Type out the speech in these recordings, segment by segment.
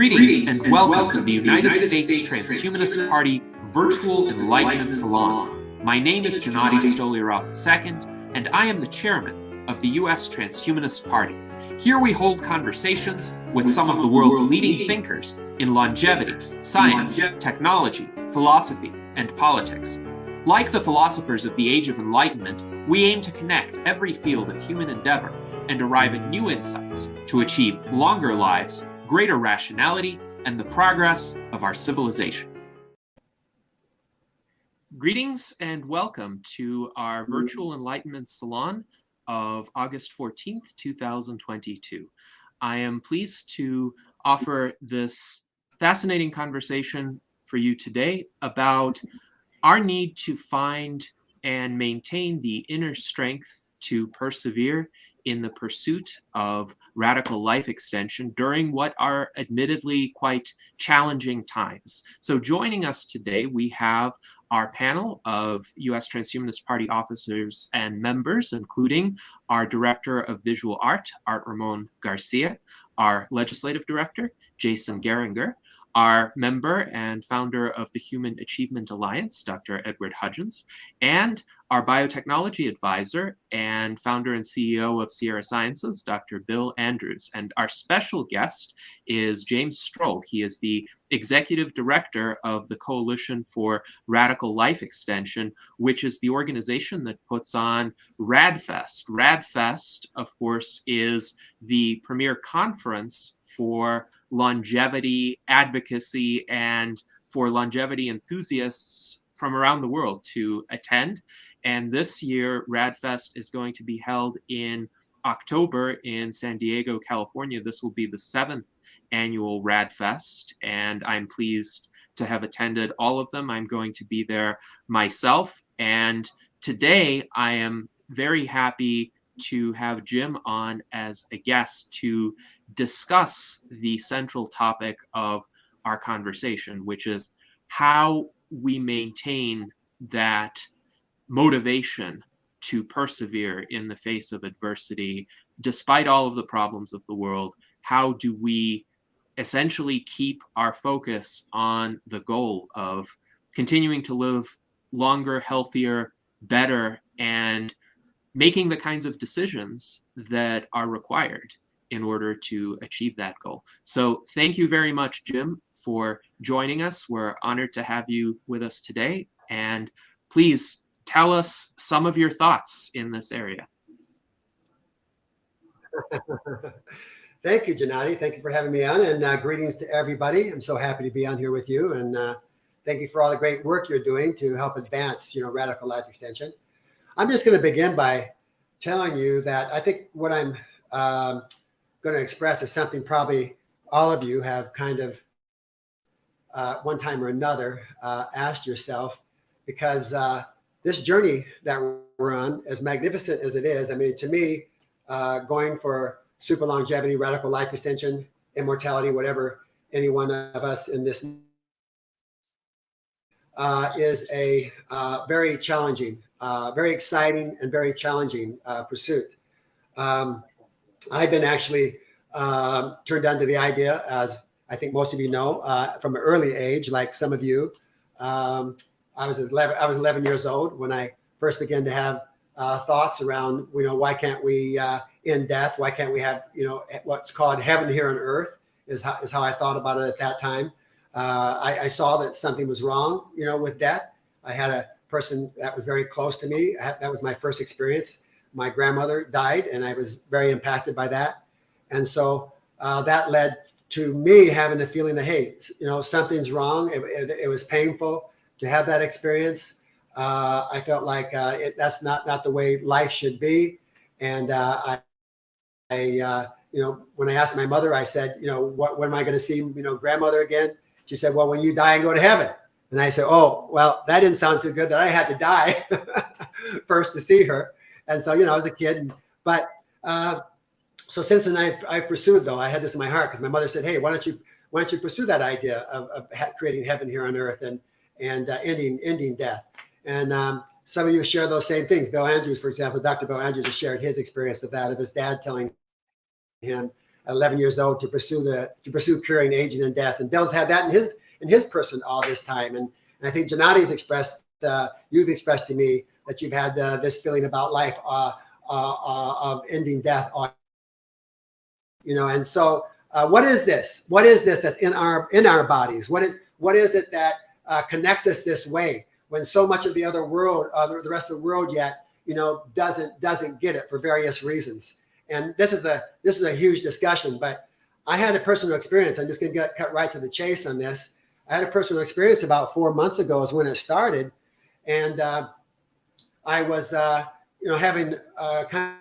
Greetings and welcome to the United States Transhumanist Party Virtual Enlightenment Salon. My name is James Strole II, and I am the chairman of the U.S. Transhumanist Party. Here we hold conversations with some of the world's leading thinkers in longevity, science, technology, philosophy, and politics. Like the philosophers of the Age of Enlightenment, we aim to connect every field of human endeavor and arrive at new insights to achieve longer lives, greater rationality, and the progress of our civilization. Greetings and welcome to our Virtual Enlightenment Salon of August 14th, 2022. I am pleased to offer this fascinating conversation for you today about our need to find and maintain the inner strength to persevere in the pursuit of radical life extension during what are admittedly quite challenging times. So joining us today, we have our panel of U.S. Transhumanist Party officers and members, including our Director of Visual Art, Art Ramon Garcia, our Legislative Director, Jason Geringer, our member and founder of the Human Achievement Alliance, Dr. Edward Hudgens, and our biotechnology advisor and founder and CEO of Sierra Sciences, Dr. Bill Andrews. And our special guest is James Strole. He is the executive director of the Coalition for Radical Life Extension, which is the organization that puts on RAADfest. RAADfest, of course, is the premier conference for longevity advocacy and for longevity enthusiasts from around the world to attend. And this year, RAADfest is going to be held in October in San Diego, California. This will be the 7th annual RAADfest, and I'm pleased to have attended all of them. I'm going to be there myself. And today, I am very happy to have Jim on as a guest to discuss the central topic of our conversation, which is how we maintain that motivation to persevere in the face of adversity, despite all of the problems of the world. How do we essentially keep our focus on the goal of continuing to live longer, healthier, better, and making the kinds of decisions that are required in order to achieve that goal. So thank you very much, Jim, for joining us. We're honored to have you with us today. And please tell us some of your thoughts in this area. Thank you, Gennady. Thank you for having me on, and greetings to everybody. I'm so happy to be on here with you, and thank you for all the great work you're doing to help advance, radical life extension. I'm just going to begin by telling you that I think what I'm going to express is something probably all of you have kind of one time or another asked yourself, because this journey that we're on, as magnificent as it is, I mean, to me, going for super longevity, radical life extension, immortality, whatever any one of us in this is a very challenging, very exciting and very challenging pursuit. I've been actually turned on to the idea, as I think most of you know, from an early age, like some of you. I was 11 years old when I first began to have thoughts around, why can't we end death? Why can't we have, what's called heaven here on earth is how I thought about it at that time. I saw that something was wrong, with death. I had a person that was very close to me. That was my first experience. My grandmother died, and I was very impacted by that. And so that led to me having a feeling that, hey, something's wrong. It was painful to have that experience. I felt like that's not the way life should be. And I when I asked my mother, I said, when am I going to see, grandmother again? She said, well, when you die and go to heaven. And I said, oh, well, that didn't sound too good that I had to die first to see her. And so, I was a kid, but so since then I've pursued, though, I had this in my heart because my mother said, hey, why don't you pursue that idea of creating heaven here on earth and ending death. And some of you share those same things. Bill Andrews, for example, Dr. Bill Andrews has shared his experience of that, of his dad telling him at 11 years old to pursue curing aging and death. And Bill's had that in his person all this time. And I think Gennadi's expressed, you've expressed to me that you've had this feeling about life of ending death. And so what is this? What is this that's in our bodies? What is it that connects us this way when so much of the other world, the rest of the world yet, doesn't get it for various reasons? And this is a huge discussion, but I had a personal experience. I'm just going to cut right to the chase on this. I had a personal experience about 4 months ago is when it started. And I was, having kind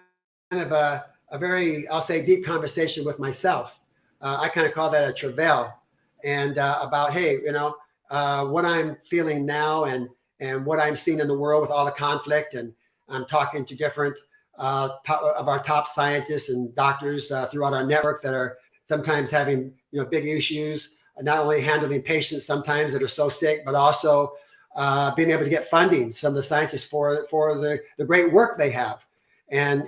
of a very, I'll say, deep conversation with myself. I kind of call that a travail, and about, hey, what I'm feeling now and what I'm seeing in the world with all the conflict. And I'm talking to different of our top scientists and doctors throughout our network that are sometimes having, big issues, not only handling patients sometimes that are so sick, but also being able to get funding, some of the scientists for the great work they have, and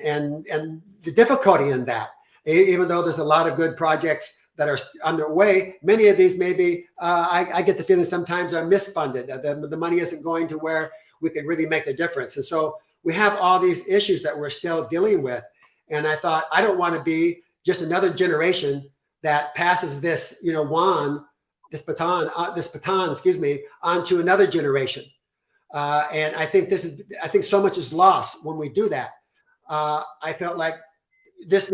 the difficulty in that. Even though there's a lot of good projects that are underway, many of these maybe I get the feeling sometimes are misfunded. The money isn't going to where we can really make the difference. And so we have all these issues that we're still dealing with. And I thought, I don't want to be just another generation that passes this, this baton, onto another generation. And I think so much is lost when we do that. I felt like this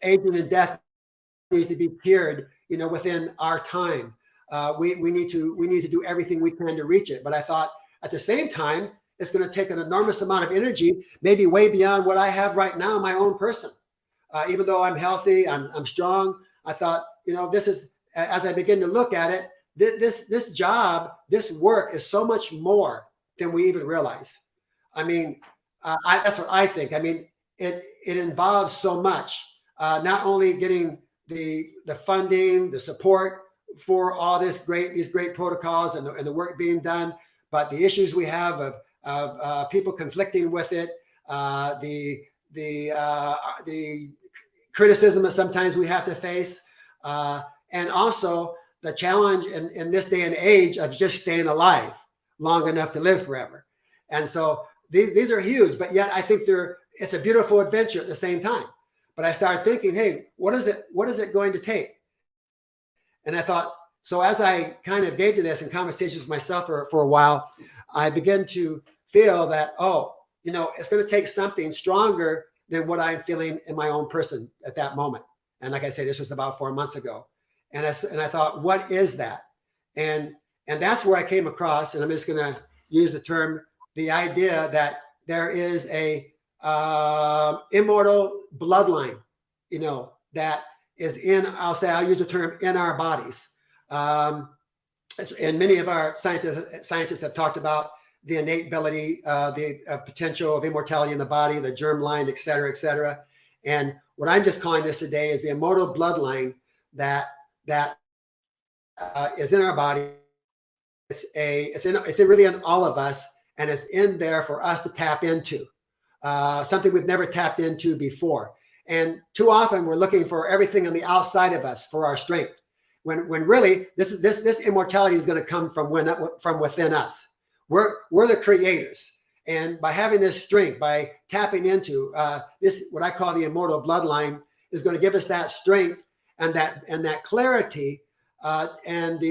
aging and death needs to be cured, within our time. We need to do everything we can to reach it. But I thought at the same time, it's going to take an enormous amount of energy, maybe way beyond what I have right now in my own person. Even though I'm healthy, I'm strong, I thought, this is, as I begin to look at it, this job, this work is so much more than we even realize. I mean, that's what I think. I mean, it involves so much, not only getting the funding, the support for all these great protocols and the work being done, but the issues we have of people conflicting with it, the criticism that sometimes we have to face, and also the challenge in this day and age of just staying alive long enough to live forever. And so these are huge, but yet I think it's a beautiful adventure at the same time. But I started thinking, hey, what is it going to take? And I thought, so as I kind of gave to this in conversations with myself for a while, I began to feel that, it's going to take something stronger than what I'm feeling in my own person at that moment. And like I say, this was about 4 months ago. And I thought, what is that? And that's where I came across, and I'm just going to use the idea that there is a immortal bloodline, that is I'll use the term in our bodies. And many of our scientists have talked about the innate ability, the potential of immortality in the body, the germline, et cetera, et cetera. And what I'm just calling this today is the immortal bloodline that is in our body. It's really in all of us, and it's in there for us to tap into, something we've never tapped into before. And too often we're looking for everything on the outside of us for our strength, when really this immortality is going to come from within us. We're the creators, and by having this strength, by tapping into this, what I call the immortal bloodline, is going to give us that strength and that clarity, and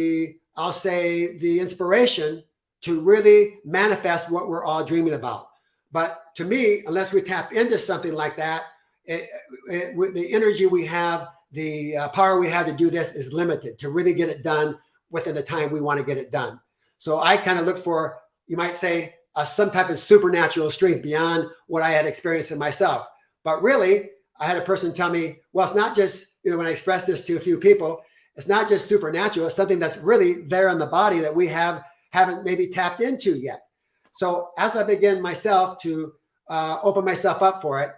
I'll say the inspiration to really manifest what we're all dreaming about. But to me, unless we tap into something like that, the energy we have, the power we have to do this is limited to really get it done within the time we want to get it done. So I kind of look for, you might say, some type of supernatural strength beyond what I had experienced in myself. But really, I had a person tell me, well, it's not just, when I expressed this to a few people, it's not just supernatural. It's something that's really there in the body that we haven't maybe tapped into yet. So as I begin myself to open myself up for it,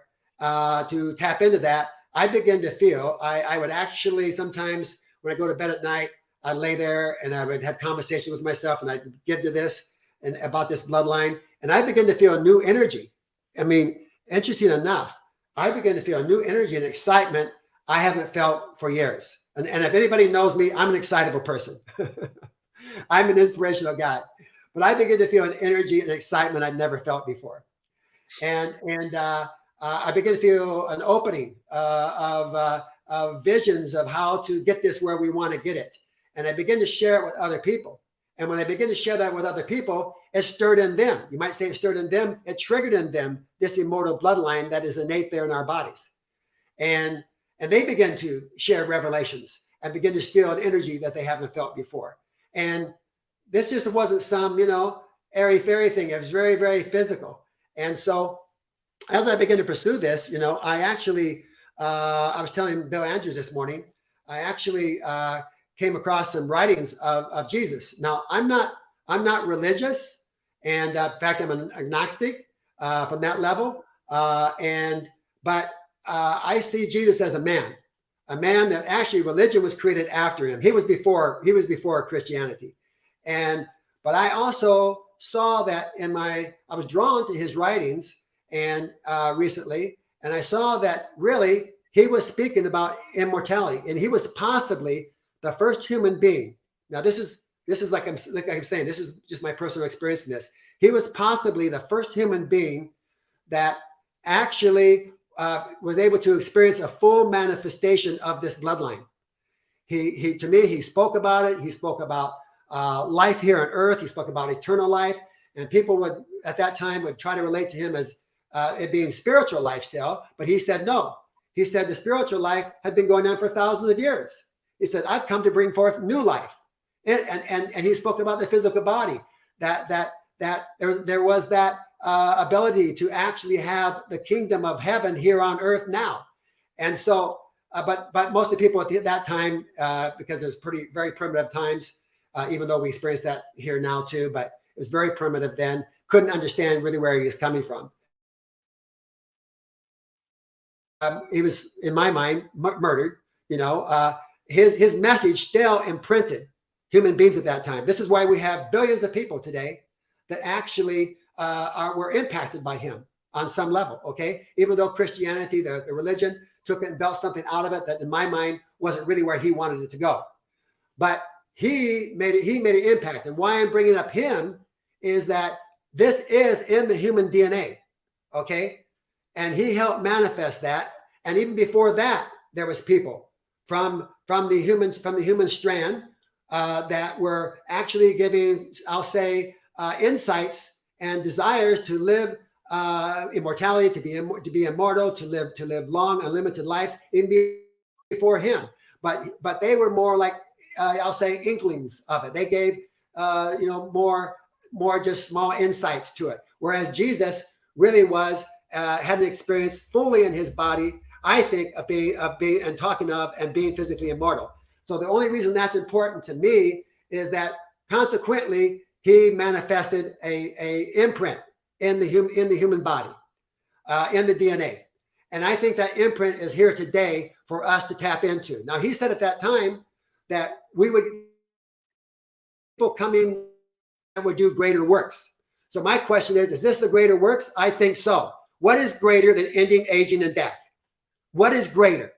to tap into that, I begin to feel, I would actually sometimes when I go to bed at night, I'd lay there and I would have conversation with myself, and I'd get to this and about this bloodline, and I begin to feel a new energy. I mean, interesting enough, I begin to feel a new energy and excitement I haven't felt for years. And if anybody knows me, I'm an excitable person. I'm an inspirational guy. But I begin to feel an energy and excitement I've never felt before. And I begin to feel an opening of visions of how to get this where we want to get it. And I begin to share it with other people. And when I begin to share that with other people, it stirred in them. You might say it stirred in them. It triggered in them this immortal bloodline that is innate there in our bodies. And they begin to share revelations and begin to feel an energy that they haven't felt before. And this just wasn't some, airy-fairy thing. It was very, very physical. And so as I began to pursue this, I actually, I was telling Bill Andrews this morning, I actually came across some writings of Jesus. Now, I'm not religious. And in fact, I'm an agnostic from that level. But I see Jesus as a man that actually religion was created after him. He was before Christianity. But I also saw that I was drawn to his writings and recently, and I saw that really he was speaking about immortality, and he was possibly the first human being. Now, this is like I'm saying, this is just my personal experience in this. He was possibly the first human being that actually was able to experience a full manifestation of this bloodline. To me, he spoke about it. He spoke about life here on earth. He spoke about eternal life. And people would, at that time, would try to relate to him as it being spiritual lifestyle. But he said, no. He said the spiritual life had been going on for thousands of years. He said, I've come to bring forth new life. And he spoke about the physical body, that there was that ability to actually have the kingdom of heaven here on earth now. And so, but most of the people at that time, because there's very primitive times, even though we experience that here now too, but it was very primitive then, couldn't understand really where he was coming from. He was, in my mind, murdered. His message still imprinted human beings at that time. This is why we have billions of people today that actually were impacted by him on some level. Okay, even though Christianity, the religion, took it and built something out of it that, in my mind, wasn't really where he wanted it to go. But he made an impact. And why I'm bringing up him is that this is in the human DNA. Okay. And he helped manifest that. And even before that, there was people from the human strand that were actually giving, I'll say, insights and desires to live immortality, to be immortal, to live long, unlimited lives, even before him. But they were more like, I'll say, inklings of it. They gave more just small insights to it. Whereas Jesus really had an experience fully in his body, I think, of being and talking of and being physically immortal. So the only reason that's important to me is that consequently he manifested a imprint in the human body, in the DNA. And I think that imprint is here today for us to tap into. Now, he said at that time that people come in and would do greater works. So my question is this the greater works? I think so. What is greater than ending aging and death? What is greater?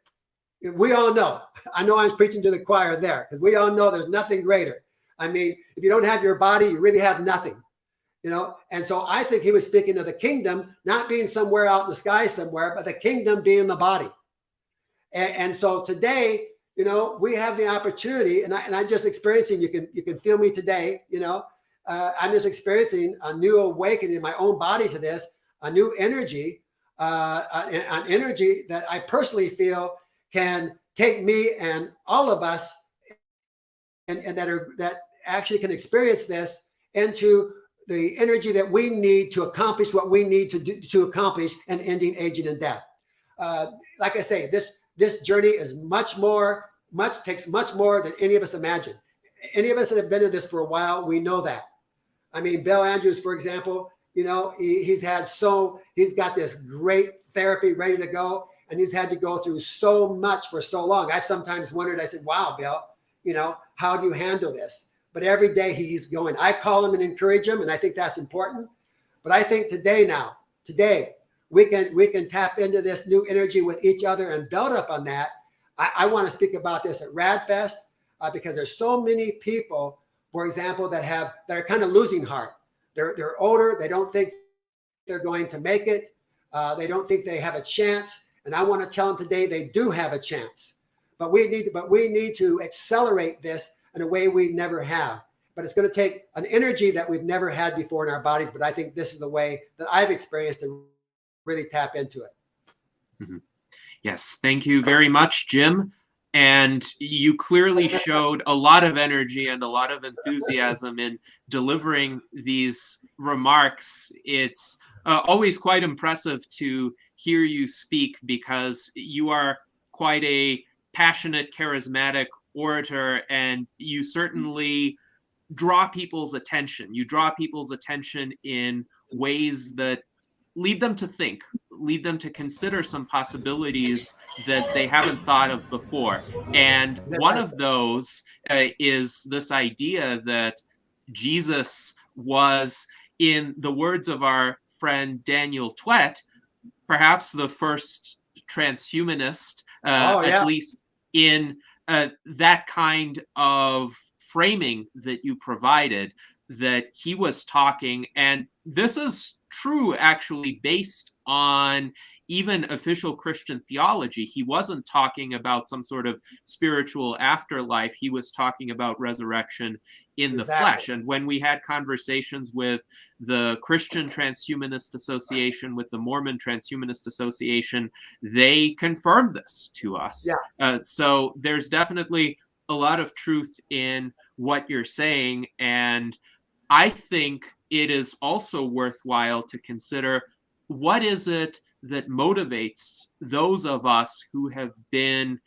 We all know. I know I'm preaching to the choir there because we all know there's nothing greater. I mean, if you don't have your body, you really have nothing, And so I think he was speaking of the kingdom, not being somewhere out in the sky somewhere, but the kingdom being the body. And so today, we have the opportunity, and I'm just experiencing. You can feel me today. I'm just experiencing a new awakening in my own body to this, a new energy, an energy that I personally feel can take me and all of us, and that actually can experience this into the energy that we need to accomplish what we need to do to accomplish an ending aging and death. Like I say, this journey is takes much more than any of us imagine. Any of us that have been in this for a while, we know that. I mean, Bill Andrews, for example, he's got this great therapy ready to go, and he's had to go through so much for so long. I've sometimes wondered, I said, wow, Bill, how do you handle this? But every day he's going. I call him and encourage him, and I think that's important. But I think today we can tap into this new energy with each other and build up on that. I want to speak about this at RAAD Fest because there's so many people, for example, that are kind of losing heart. They're older. They don't think they're going to make it. They don't think they have a chance. And I want to tell them today they do have a chance. But we need to accelerate this in a way we never have. But it's going to take an energy that we've never had before in our bodies. But I think this is the way that I've experienced to really tap into it. Mm-hmm. Yes, thank you very much, Jim. And you clearly showed a lot of energy and a lot of enthusiasm in delivering these remarks. It's always quite impressive to hear you speak because you are quite a passionate, charismatic orator, and you certainly draw people's attention. You draw people's attention in ways that lead them to think, lead them to consider some possibilities that they haven't thought of before. And one of those is this idea that Jesus was, in the words of our friend Daniel Twett, perhaps the first transhumanist, at least in that kind of framing that you provided, that he was talking, and this is true actually based on even official Christian theology. He wasn't talking about some sort of spiritual afterlife. He was talking about resurrection in the flesh. And when we had conversations with the Christian Transhumanist Association, with the Mormon Transhumanist Association, they confirmed this to us. So there's definitely a lot of truth in what you're saying. And I think it is also worthwhile to consider, what is it that motivates those of us who have been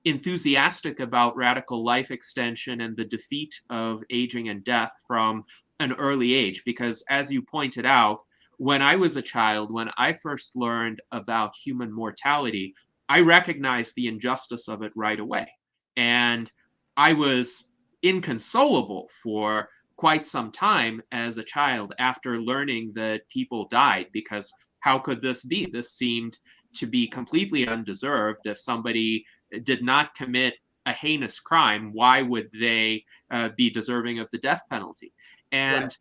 enthusiastic about radical life extension and the defeat of aging and death from an early age? Because as you pointed out, when I was a child, when I first learned about human mortality, I recognized the injustice of it right away. And I was inconsolable for quite some time as a child after learning that people died, because how could this be? This seemed to be completely undeserved. If somebody did not commit a heinous crime, why would they be deserving of the death penalty? And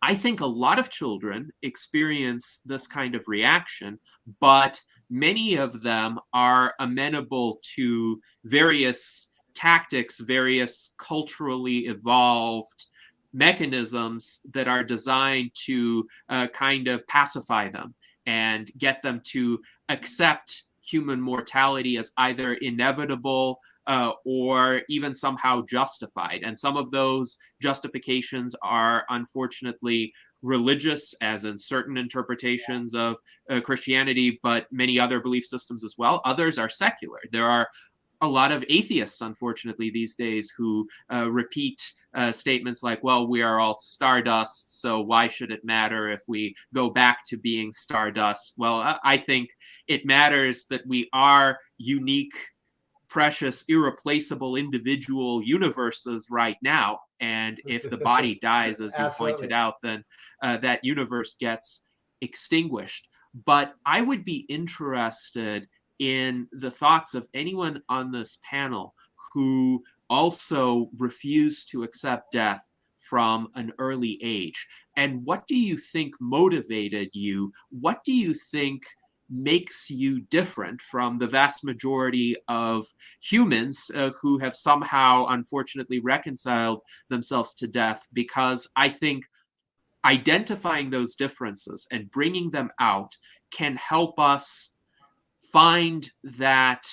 I think a lot of children experience this kind of reaction, but many of them are amenable to various tactics, various culturally evolved mechanisms that are designed to kind of pacify them and get them to accept human mortality as either inevitable or even somehow justified. And some of those justifications are unfortunately religious, as in certain interpretations of Christianity, but many other belief systems as well. Others are secular. There are a lot of atheists, unfortunately, these days who repeat statements like, well, we are all stardust, so why should it matter if we go back to being stardust? Well, I think it matters that we are unique, precious, irreplaceable individual universes right now. And if the body dies, as you pointed out, then that universe gets extinguished. But I would be interested in the thoughts of anyone on this panel who also refused to accept death from an early age. And what do you think motivated you? What do you think makes you different from the vast majority of humans who have somehow, unfortunately, reconciled themselves to death? Because I think identifying those differences and bringing them out can help us find that,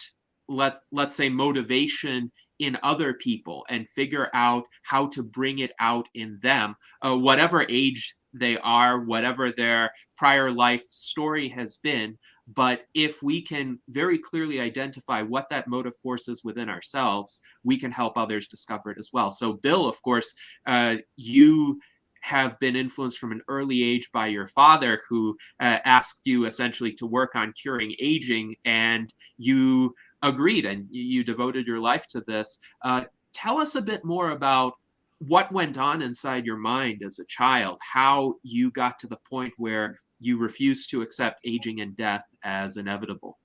let's say, motivation in other people and figure out how to bring it out in them, whatever age they are, whatever their prior life story has been. But if we can very clearly identify what that motive force is within ourselves, we can help others discover it as well. So Bill, of course, you have been influenced from an early age by your father, who asked you essentially to work on curing aging, and you agreed and you devoted your life to this. Tell us a bit more about what went on inside your mind as a child, how you got to the point where you refused to accept aging and death as inevitable.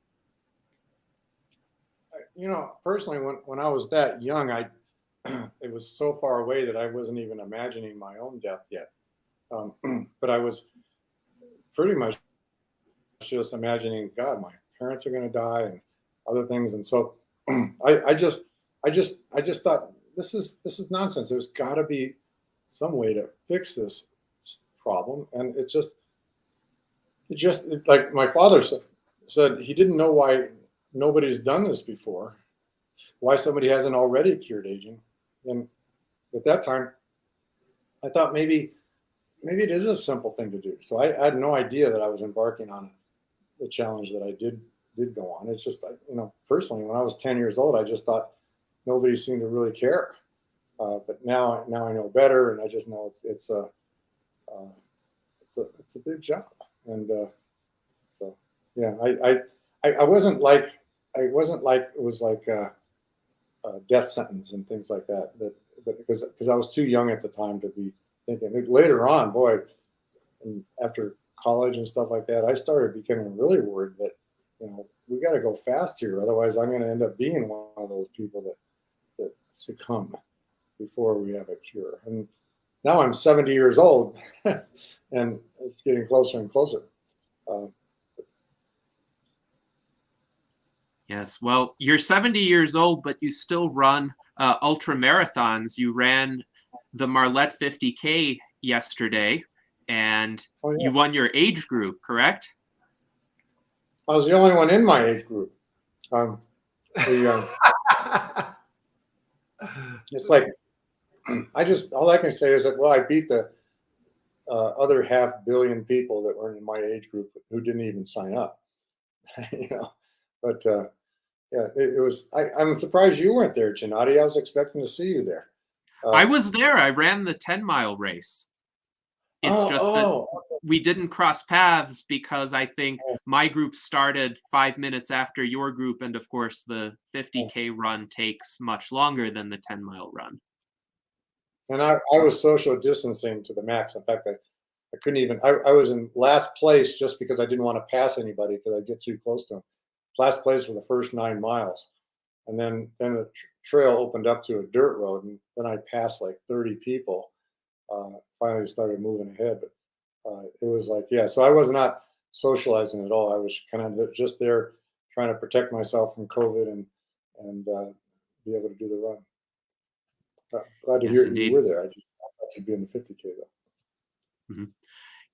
personally, when I was that young, it was so far away that I wasn't even imagining my own death yet. But I was pretty much just imagining, God, my parents are going to die and other things. And so I just thought this is nonsense. There's got to be some way to fix this problem. And like my father said he didn't know why nobody's done this before, why somebody hasn't already cured aging. And at that time, I thought maybe it is a simple thing to do. So I had no idea that I was embarking on the challenge that I did go on. It's just like, personally, when I was 10 years old, I just thought nobody seemed to really care. But now I know better, and I just know it's a big job. And so yeah, I wasn't like it was like a death sentence and things like that. But because I was too young at the time to be thinking. Later on, boy, and after college and stuff like that, I started becoming really worried that we got to go fast here, otherwise I'm going to end up being one of those people that succumb before we have a cure. And now I'm 70 years old, and it's getting closer and closer. Yes, well, you're 70 years old, but you still run ultra marathons. You ran the Marlette 50K yesterday, and you won your age group, correct? I was the only one in my age group. It's like, all I can say is that, well, I beat the other 500 million people that were in my age group who didn't even sign up. But yeah, it was. I'm surprised you weren't there, Gennady. I was expecting to see you there. I was there. I ran the 10-mile race. It's that we didn't cross paths because I think my group started 5 minutes after your group, and of course the 50K run takes much longer than the 10-mile run. And I was social distancing to the max. In fact, I couldn't even. I was in last place just because I didn't want to pass anybody because I'd get too close to them. Last place for the first 9 miles, and then the trail opened up to a dirt road, and then I passed like 30 people. Finally started moving ahead, but it was like, yeah. So I was not socializing at all. I was kind of just there trying to protect myself from COVID and be able to do the run. Glad to hear you were there. I thought you'd be in the 50K though. Mm-hmm.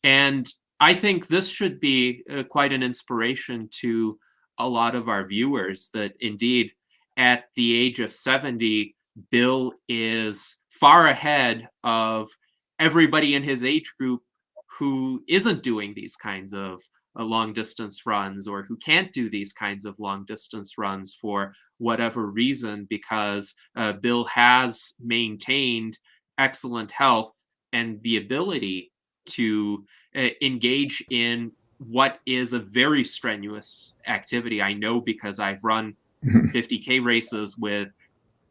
And I think this should be quite an inspiration to a lot of our viewers that indeed at the age of 70, Bill is far ahead of everybody in his age group who isn't doing these kinds of long distance runs or who can't do these kinds of long distance runs for whatever reason, because Bill has maintained excellent health and the ability to engage in what is a very strenuous activity. I know because I've run 50K races with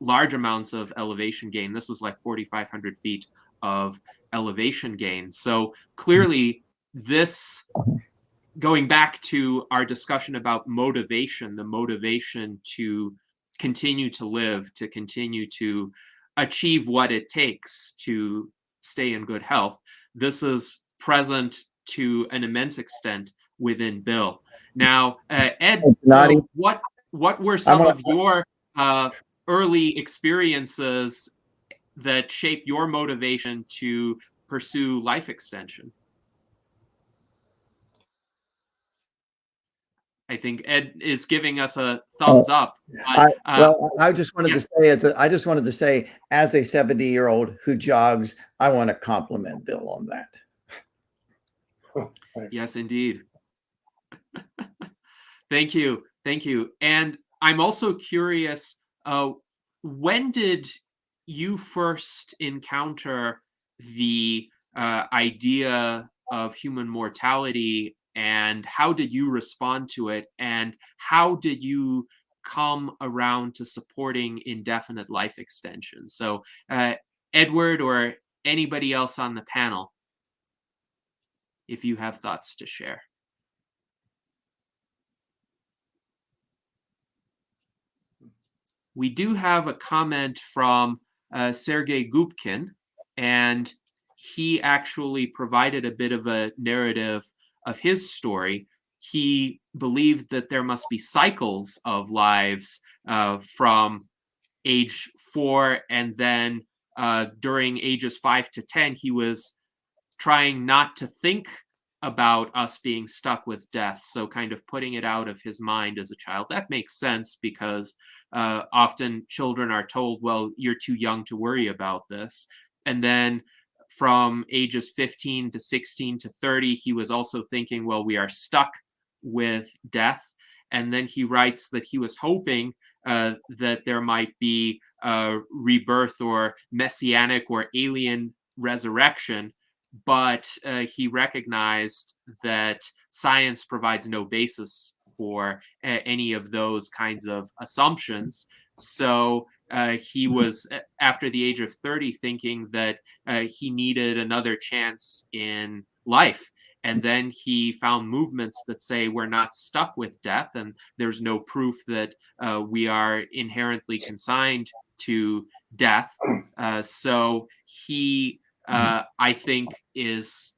large amounts of elevation gain. This was like 4,500 feet of elevation gain. So clearly this, going back to our discussion about motivation, the motivation to continue to live, to continue to achieve what it takes to stay in good health, this is present to an immense extent within Bill. Now, Ed, what were some of your early experiences that shaped your motivation to pursue life extension? I think Ed is giving us a thumbs up. But, I just wanted to say, as a 70-year-old who jogs, I want to compliment Bill on that. Yes, indeed. Thank you. Thank you. And I'm also curious, when did you first encounter the idea of human mortality, and how did you respond to it? And how did you come around to supporting indefinite life extension? So Edward or anybody else on the panel, if you have thoughts to share. we do have a comment from Sergei Gubkin, and he actually provided a bit of a narrative of his story. He believed that there must be cycles of lives from age 4, and then during ages 5 to 10, he was trying not to think about us being stuck with death, so kind of putting it out of his mind as a child. That makes sense because often children are told, well, you're too young to worry about this. And then from ages 15 to 16 to 30, he was also thinking, well, we are stuck with death. And then he writes that he was hoping that there might be rebirth or messianic or alien resurrection, but he recognized that science provides no basis for any of those kinds of assumptions. So he was, after the age of 30, thinking that he needed another chance in life. And then he found movements that say we're not stuck with death, and there's no proof that we are inherently consigned to death. So he, I think, is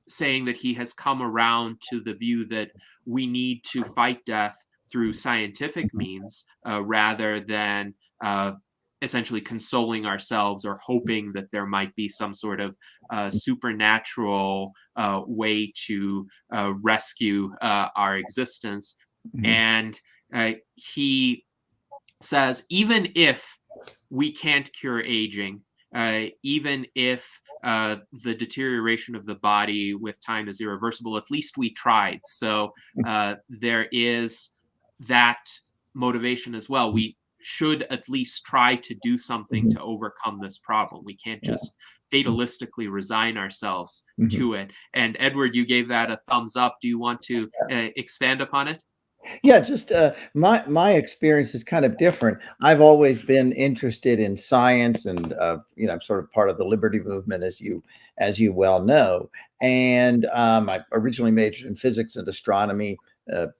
saying that he has come around to the view that we need to fight death through scientific means rather than essentially consoling ourselves or hoping that there might be some sort of supernatural way to rescue our existence. Mhm. And he says, even if we can't cure aging, even if the deterioration of the body with time is irreversible, at least we tried. So there is that motivation as well. We should at least try to do something to overcome this problem. We can't just fatalistically resign ourselves to it. And Edward, you gave that a thumbs up. Do you want to expand upon it? Yeah, just my experience is kind of different. I've always been interested in science, and I'm sort of part of the liberty movement, as you well know. And I originally majored in physics and astronomy.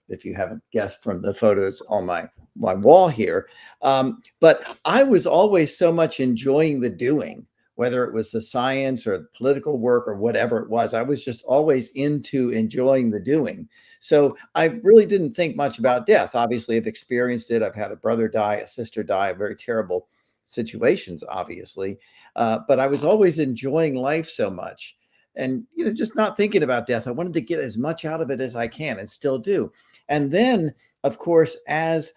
If you haven't guessed from the photos on my wall here, but I was always so much enjoying the doing, whether it was the science or political work or whatever it was. I was just always into enjoying the doing. So I really didn't think much about death. Obviously, I've experienced it. I've had a brother die, a sister die, very terrible situations, obviously. But I was always enjoying life so much, and just not thinking about death. I wanted to get as much out of it as I can, and still do. And then, of course, as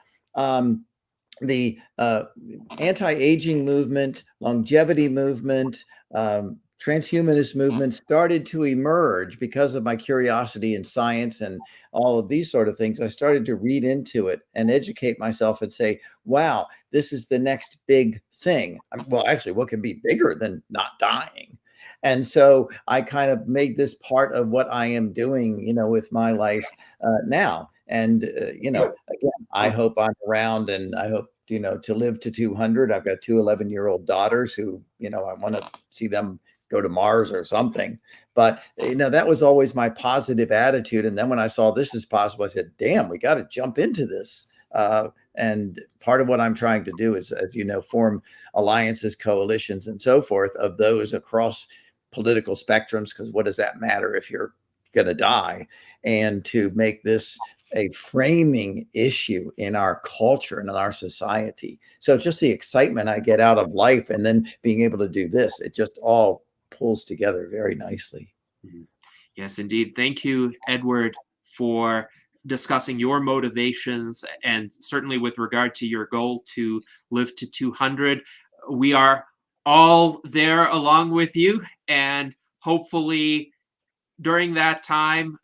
the anti-aging movement, longevity movement, transhumanist movement started to emerge because of my curiosity in science and all of these sort of things. I started to read into it and educate myself and say, wow, this is the next big thing. Well, actually, what can be bigger than not dying? And so I kind of made this part of what I am doing, with my life now. And, again, I hope I'm around, and I hope, to live to 200. I've got two 11-year-old daughters who, I want to see them go to Mars or something. But, that was always my positive attitude. And then when I saw this is possible, I said, damn, we got to jump into this. And part of what I'm trying to do is, as you know, form alliances, coalitions, and so forth of those across political spectrums, because what does that matter if you're going to die? And to make this a framing issue in our culture and in our society. So just the excitement I get out of life, and then being able to do this, it just all pulls together very nicely. Yes, indeed. Thank you, Edward, for discussing your motivations, and certainly with regard to your goal to live to 200. We are all there along with you, and hopefully during that time,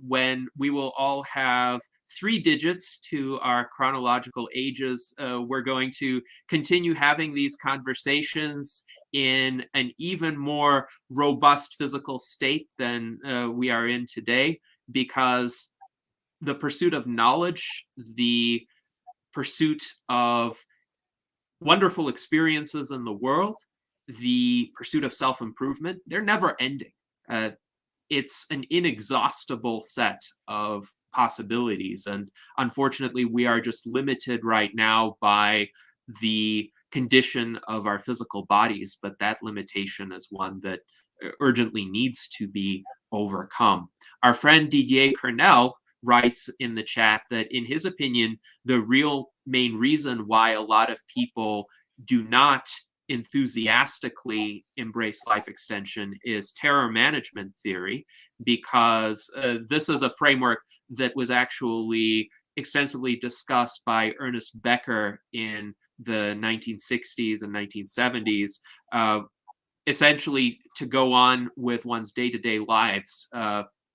when we will all have 3 digits to our chronological ages, we're going to continue having these conversations in an even more robust physical state than we are in today, because the pursuit of knowledge, the pursuit of wonderful experiences in the world, the pursuit of self-improvement, they're never ending. It's an inexhaustible set of possibilities. And unfortunately, we are just limited right now by the condition of our physical bodies, but that limitation is one that urgently needs to be overcome. Our friend Didier Cornell writes in the chat that, in his opinion, the real main reason why a lot of people do not enthusiastically embrace life extension is terror management theory, because this is a framework that was actually extensively discussed by Ernest Becker in the 1960s and 1970s. Essentially, to go on with one's day-to-day lives,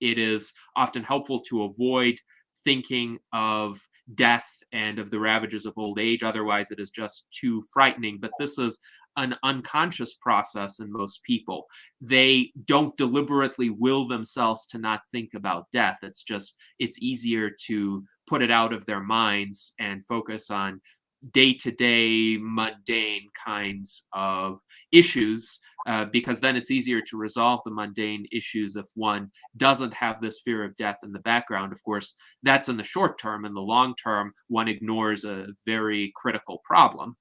it is often helpful to avoid thinking of death and of the ravages of old age. Otherwise, it is just too frightening. But this is an unconscious process in most people. They don't deliberately will themselves to not think about death. It's easier to put it out of their minds and focus on day-to-day mundane kinds of issues, because then it's easier to resolve the mundane issues if one doesn't have this fear of death in the background. Of course, that's in the short term. In the long term, one ignores a very critical problem.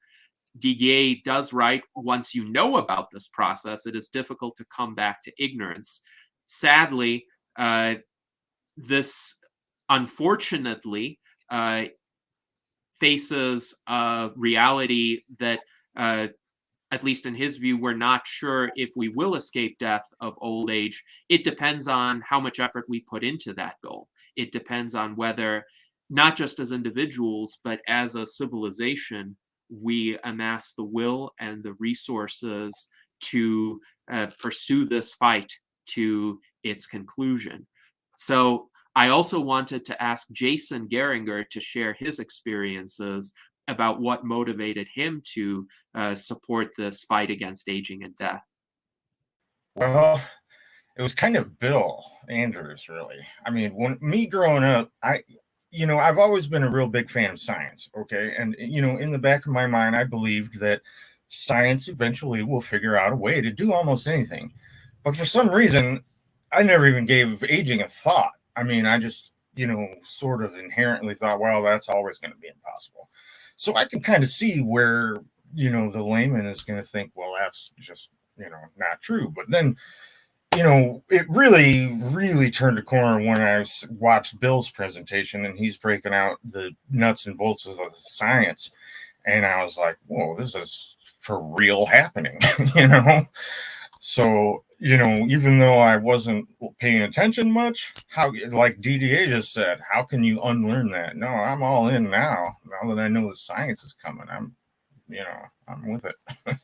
Didier does write, once you know about this process, it is difficult to come back to ignorance. Sadly, this unfortunately faces a reality that, at least in his view, we're not sure if we will escape death of old age. It depends on how much effort we put into that goal. It depends on whether, not just as individuals, but as a civilization, we amass the will and the resources to pursue this fight to its conclusion. So I also wanted to ask Jason Geringer to share his experiences about what motivated him to support this fight against aging and death. Well, it was kind of Bill Andrews, really. I mean, when me growing up, I've always been a real big fan of science, okay? And, in the back of my mind, I believed that science eventually will figure out a way to do almost anything. But for some reason, I never even gave aging a thought. I mean, I just, sort of inherently thought, well, that's always going to be impossible. So I can kind of see where, the layman is going to think, well, that's just, not true. But then, it really, really turned a corner when I watched Bill's presentation and he's breaking out the nuts and bolts of the science. And I was like, whoa, this is for real happening, So, even though I wasn't paying attention much, how, like DDA just said, how can you unlearn that? No, I'm all in now. Now that I know the science is coming, I'm with it.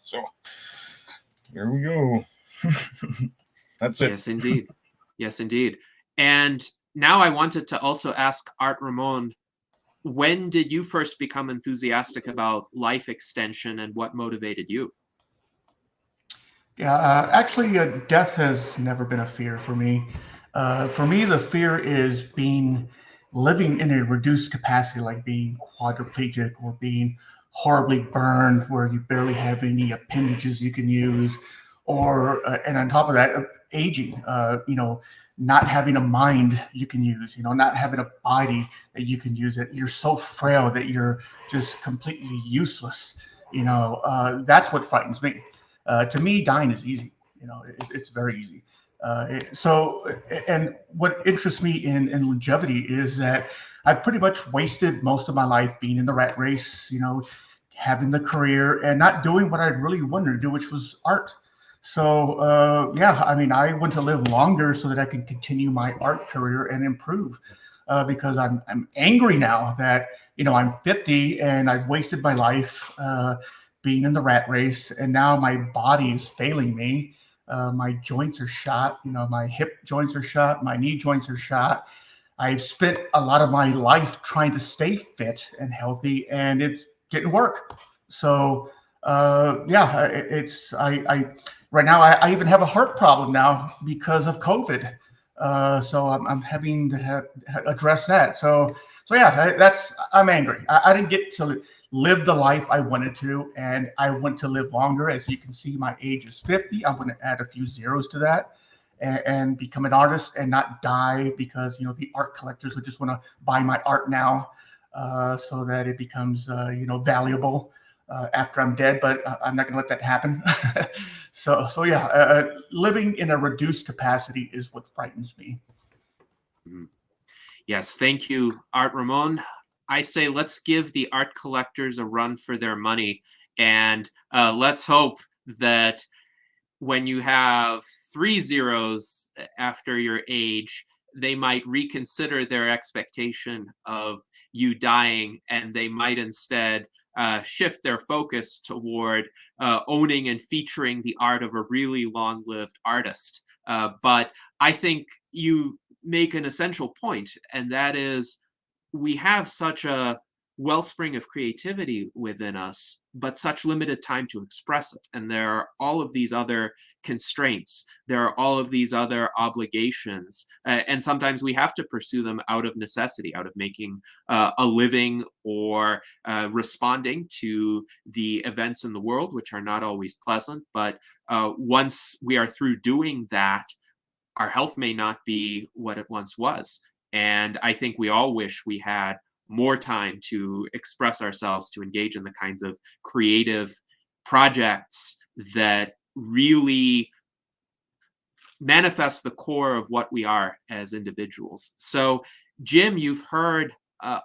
So here we go. That's it. Yes, indeed. Yes, indeed. And now I wanted to also ask Art Ramon, when did you first become enthusiastic about life extension and what motivated you? Yeah, actually, death has never been a fear for me. For me, the fear is living in a reduced capacity, like being quadriplegic or being horribly burned, where you barely have any appendages you can use, or and on top of that, aging. Not having a mind you can use. Not having a body that you can use. That you're so frail that you're just completely useless. That's what frightens me. To me, dying is easy. It's very easy. And what interests me in longevity is that I've pretty much wasted most of my life being in the rat race, having the career and not doing what I really wanted to do, which was art. So, I want to live longer so that I can continue my art career and improve, because I'm angry now that, I'm 50 and I've wasted my life being in the rat race, and now my body is failing me. My joints are shot, my hip joints are shot, my knee joints are shot. I've spent a lot of my life trying to stay fit and healthy, and it didn't work. So, right now I even have a heart problem now because of COVID. So I'm having to address that. So yeah, I'm angry. I didn't get to live the life I wanted to, and I want to live longer. As you can see, my age is 50. I'm going to add a few zeros to that and become an artist and not die because, the art collectors would just want to buy my art now so that it becomes, valuable. after I'm dead, but I'm not going to let that happen. So yeah, living in a reduced capacity is what frightens me. Yes, thank you, Art Ramon. I say let's give the art collectors a run for their money, and let's hope that when you have 3 zeros after your age, they might reconsider their expectation of you dying, and they might instead shift their focus toward owning and featuring the art of a really long-lived artist. But I think you make an essential point, and that is we have such a wellspring of creativity within us, but such limited time to express it. And there are all of these other constraints. There are all of these other obligations. And sometimes we have to pursue them out of necessity, out of making a living or responding to the events in the world, which are not always pleasant. But once we are through doing that, our health may not be what it once was. And I think we all wish we had more time to express ourselves, to engage in the kinds of creative projects that really manifest the core of what we are as individuals. So, Jim, you've heard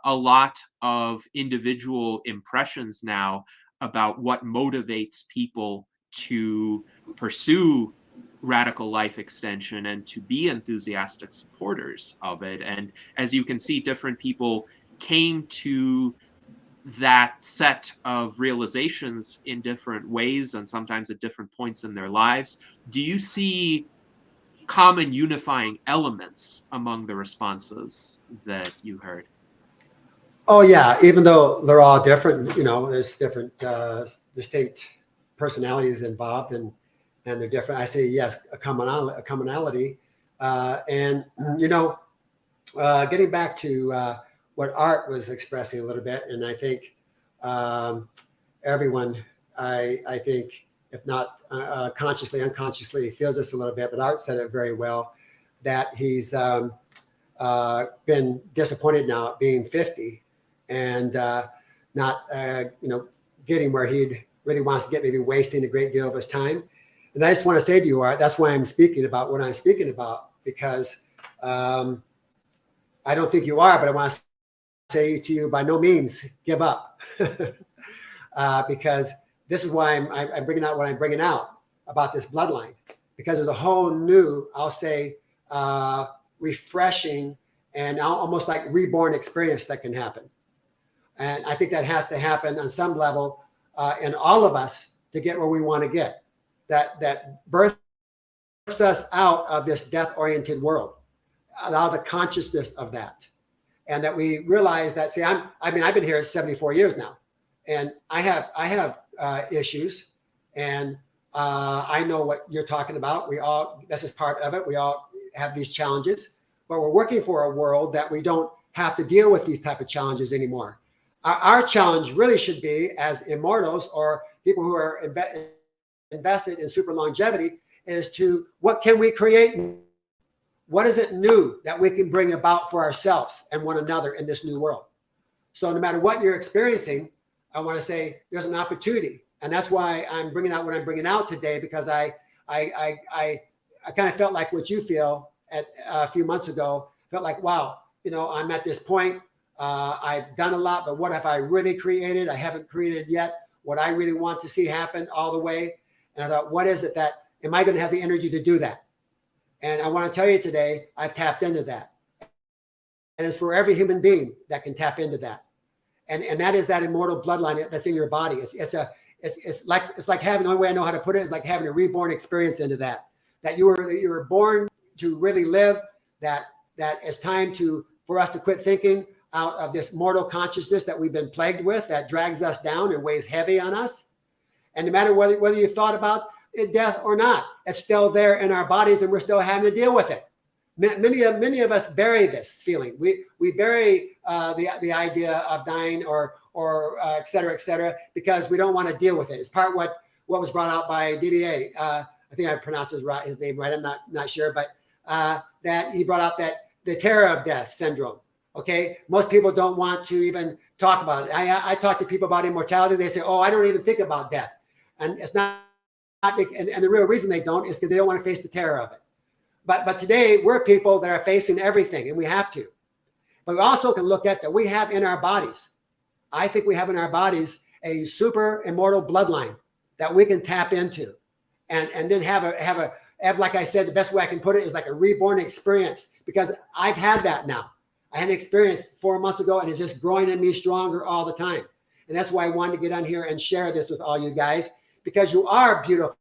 a lot of individual impressions now about what motivates people to pursue radical life extension and to be enthusiastic supporters of it. And as you can see, different people came to that set of realizations in different ways and sometimes at different points in their lives. Do you see common unifying elements among the responses that you heard? Oh yeah, even though they're all different, there's different distinct personalities involved, and they're different. I say yes, a commonality, and getting back to what Art was expressing a little bit, and I think everyone, I think, if not consciously, unconsciously, feels this a little bit. But Art said it very well, that he's been disappointed now at being 50 and not, getting where he really wants to get, maybe wasting a great deal of his time. And I just want to say to you, Art, that's why I'm speaking about what I'm speaking about, because I don't think you are, but I want to say to you, by no means give up, because this is why I'm bringing out what I'm bringing out about this bloodline, because there's a whole new, I'll say, refreshing and almost like reborn experience that can happen. And I think that has to happen on some level in all of us to get where we want to get. That births us out of this death-oriented world, allow the consciousness of that, and that we realize that. See, I've been here 74 years now, and I have issues, and I know what you're talking about. This is part of it. We all have these challenges, but we're working for a world that we don't have to deal with these type of challenges anymore. Our challenge really should be, as immortals or people who are invested in super longevity, is to what can we create? What is it new that we can bring about for ourselves and one another in this new world? So no matter what you're experiencing, I want to say there's an opportunity. And that's why I'm bringing out what I'm bringing out today, because I kind of felt like what you feel at a few months ago. Felt like, wow, I'm at this point. I've done a lot, but what have I really created? I haven't created yet what I really want to see happen all the way. And I thought, what is it that, am I going to have the energy to do that? And I want to tell you today, I've tapped into that. And it's for every human being that can tap into that. And that is that immortal bloodline that's in your body. It's like having, the only way I know how to put it is like having a reborn experience into that you were born to really live, that it's time for us to quit thinking out of this mortal consciousness that we've been plagued with, that drags us down and weighs heavy on us. And no matter whether you thought about death or not, it's still there in our bodies, and we're still having to deal with it. Many of us bury this feeling. We bury the idea of dying or et cetera, because we don't want to deal with it. It's part what was brought out by Didier. I think I pronounced his name right. I'm not sure, but that he brought out that the terror of death syndrome. Okay, most people don't want to even talk about it. I talk to people about immortality. They say, "Oh, I don't even think about death," and it's not. And the real reason they don't is because they don't want to face the terror of it. But today we're people that are facing everything, and we have to. But we also can look at that we have in our bodies. I think we have in our bodies a super immortal bloodline that we can tap into, and then have, like I said, the best way I can put it is like a reborn experience, because I've had that now. I had an experience 4 months ago, and it's just growing in me stronger all the time. And that's why I wanted to get on here and share this with all you guys, because you are beautiful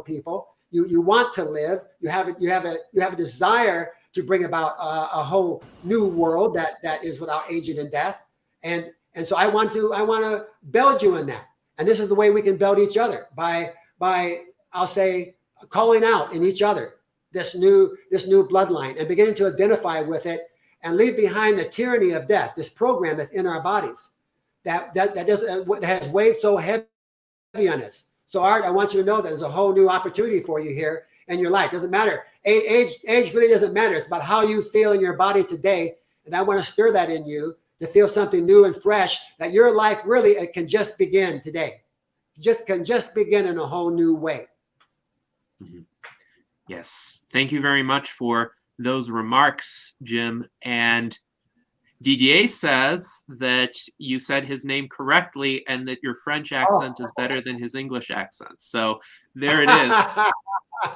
people. You want to live. You have a desire to bring about a whole new world that is without aging and death. And so I want to build you in that. And this is the way we can build each other by I'll say calling out in each other this new bloodline and beginning to identify with it and leave behind the tyranny of death, this program that's in our bodies that has weighed so heavy on us. So Art, I want you to know that there's a whole new opportunity for you here in your life. Doesn't matter. Age really doesn't matter. It's about how you feel in your body today. And I want to stir that in you to feel something new and fresh, that your life really, it can just begin today. Can just begin in a whole new way. Mm-hmm. Yes. Thank you very much for those remarks, Jim. And Didier says that you said his name correctly and that your French accent is better than his English accent. So there it is.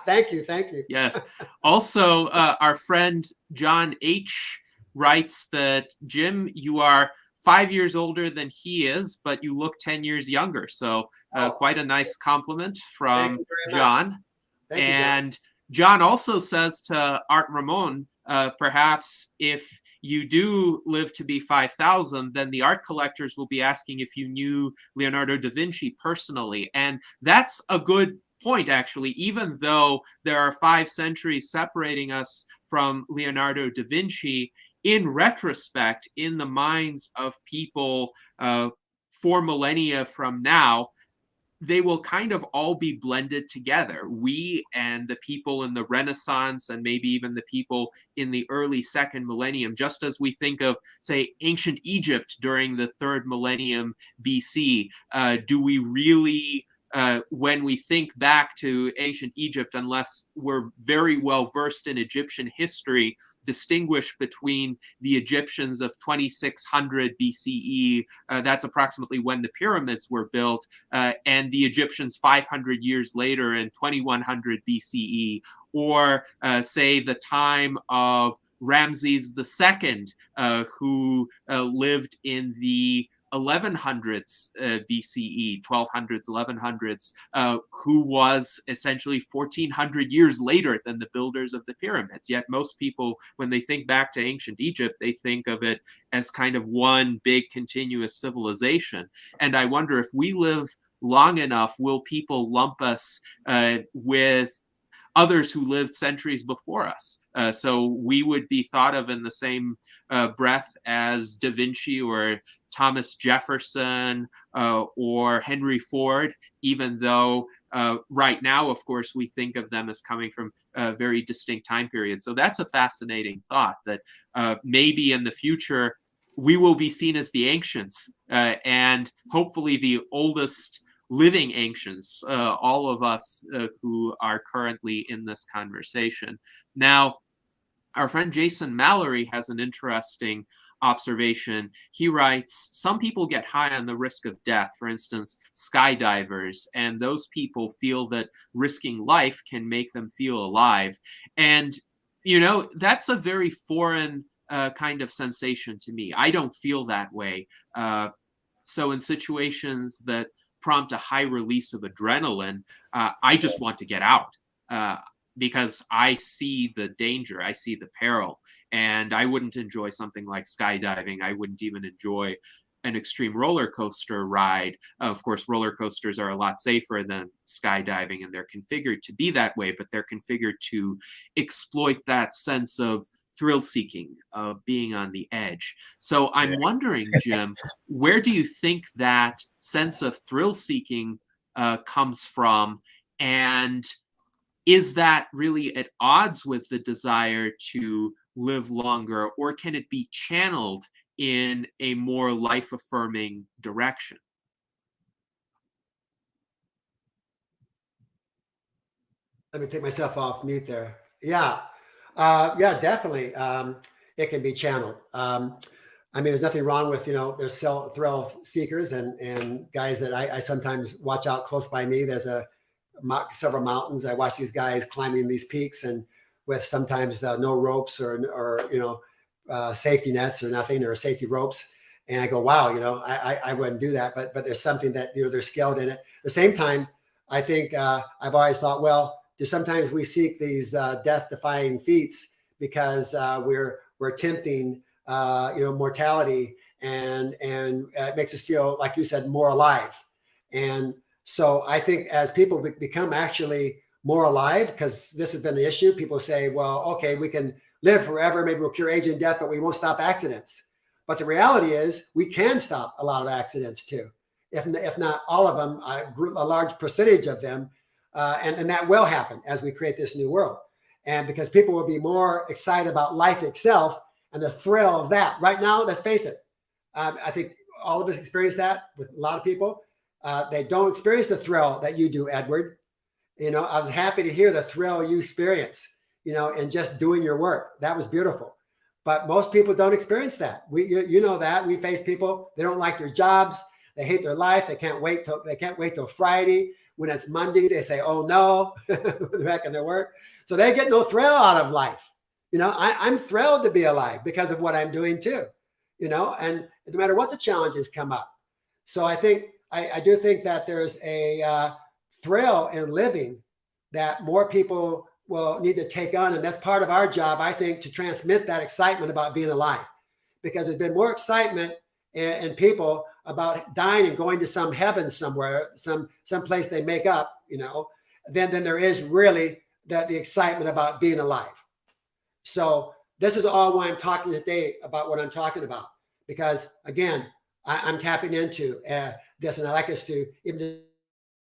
Thank you. Thank you. Yes. Also, our friend John H. writes that, Jim, you are 5 years older than he is, but you look 10 years younger. So quite a nice compliment from John. And John also says to Art Ramon, perhaps if you do live to be 5,000, then the art collectors will be asking if you knew Leonardo da Vinci personally. And that's a good point, actually. Even though there are 5 centuries separating us from Leonardo da Vinci, in retrospect, in the minds of people 4 millennia from now, they will kind of all be blended together. We and the people in the Renaissance, and maybe even the people in the early 2nd millennium, just as we think of, say, ancient Egypt during the 3rd millennium BC, do we really, when we think back to ancient Egypt, unless we're very well versed in Egyptian history, distinguish between the Egyptians of 2600 BCE, that's approximately when the pyramids were built, and the Egyptians 500 years later in 2100 BCE, or say the time of Ramses II, who lived in the 1100s BCE, 1200s, 1100s, who was essentially 1400 years later than the builders of the pyramids. Yet most people, when they think back to ancient Egypt, they think of it as kind of one big continuous civilization. And I wonder, if we live long enough, will people lump us with others who lived centuries before us? So we would be thought of in the same breath as Da Vinci or Thomas Jefferson or Henry Ford, even though right now, of course, we think of them as coming from very distinct time periods. So that's a fascinating thought, that maybe in the future we will be seen as the ancients, and hopefully the oldest living ancients, all of us who are currently in this conversation. Now, our friend Jason Mallory has an interesting observation. He writes, some people get high on the risk of death, for instance, skydivers, and those people feel that risking life can make them feel alive. And, you know, that's a very foreign kind of sensation to me. I don't feel that way. So in situations that prompt a high release of adrenaline, I just want to get out. Because I see the danger, I see the peril, and I wouldn't enjoy something like skydiving. I wouldn't even enjoy an extreme roller coaster ride. Of course, roller coasters are a lot safer than skydiving, and they're configured to be that way, but they're configured to exploit that sense of thrill seeking, of being on the edge. So I'm wondering, Jim, where do you think that sense of thrill seeking comes from? And is that really at odds with the desire to live longer, or can it be channeled in a more life-affirming direction? Let me take myself off mute there. Yeah, yeah, definitely. It can be channeled. I mean, there's nothing wrong with, there's thrill seekers and guys that I sometimes watch out close by me. There's several mountains. I watch these guys climbing these peaks and with sometimes no ropes or safety nets or nothing, or safety ropes. And I go, wow, I wouldn't do that. But there's something that, they're skilled in it. At the same time, I think I've always thought, well, sometimes we seek these death-defying feats because we're attempting, mortality, and it makes us feel, like you said, more alive. And so I think as people become actually more alive, because this has been the issue, people say, well, okay, we can live forever, maybe we'll cure aging and death, but we won't stop accidents. But the reality is we can stop a lot of accidents too, if not all of them, a large percentage of them. And that will happen as we create this new world. And because people will be more excited about life itself and the thrill of that. Right now, let's face it, I think all of us experience that with a lot of people. They don't experience the thrill that you do, Edward. I was happy to hear the thrill you experience, in just doing your work. That was beautiful. But most people don't experience that. You know that. We face people, they don't like their jobs. They hate their life. They can't wait till Friday. When it's Monday, they say, oh no, they're back in their work. So they get no thrill out of life. I'm thrilled to be alive because of what I'm doing too, and no matter what the challenges come up. So I think, I do think that there's a thrill in living that more people will need to take on. And that's part of our job, I think, to transmit that excitement about being alive, because there's been more excitement in people about dying and going to some heaven somewhere, some place they make up, than there is really the excitement about being alive. So this is all why I'm talking today about what I'm talking about, because again, I'm tapping into this, and I'd like us to even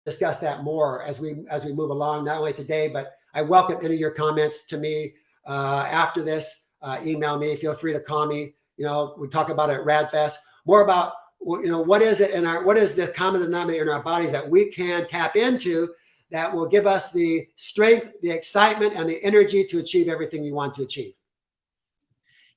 discuss that more as we move along, not only today, but I welcome any of your comments to me after this. Email me, feel free to call me. We talk about it at RAADfest, more about what is it what is the common denominator in our bodies that we can tap into that will give us the strength, the excitement, and the energy to achieve everything you want to achieve.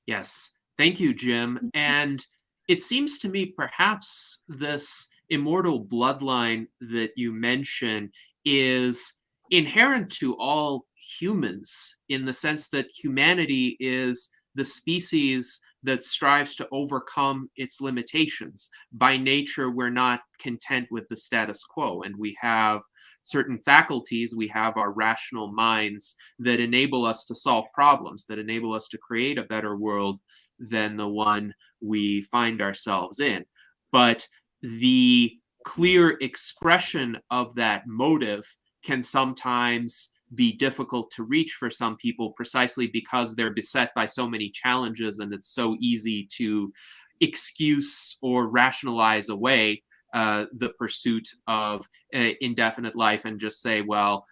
Yes, thank you, Jim. And it seems to me perhaps this immortal bloodline that you mention is inherent to all humans, in the sense that humanity is the species that strives to overcome its limitations. By nature, we're not content with the status quo, and we have certain faculties, we have our rational minds that enable us to solve problems, that enable us to create a better world than the one we find ourselves in. But the clear expression of that motive can sometimes be difficult to reach for some people, precisely because they're beset by so many challenges, and it's so easy to excuse or rationalize away the pursuit of indefinite life and just say, well,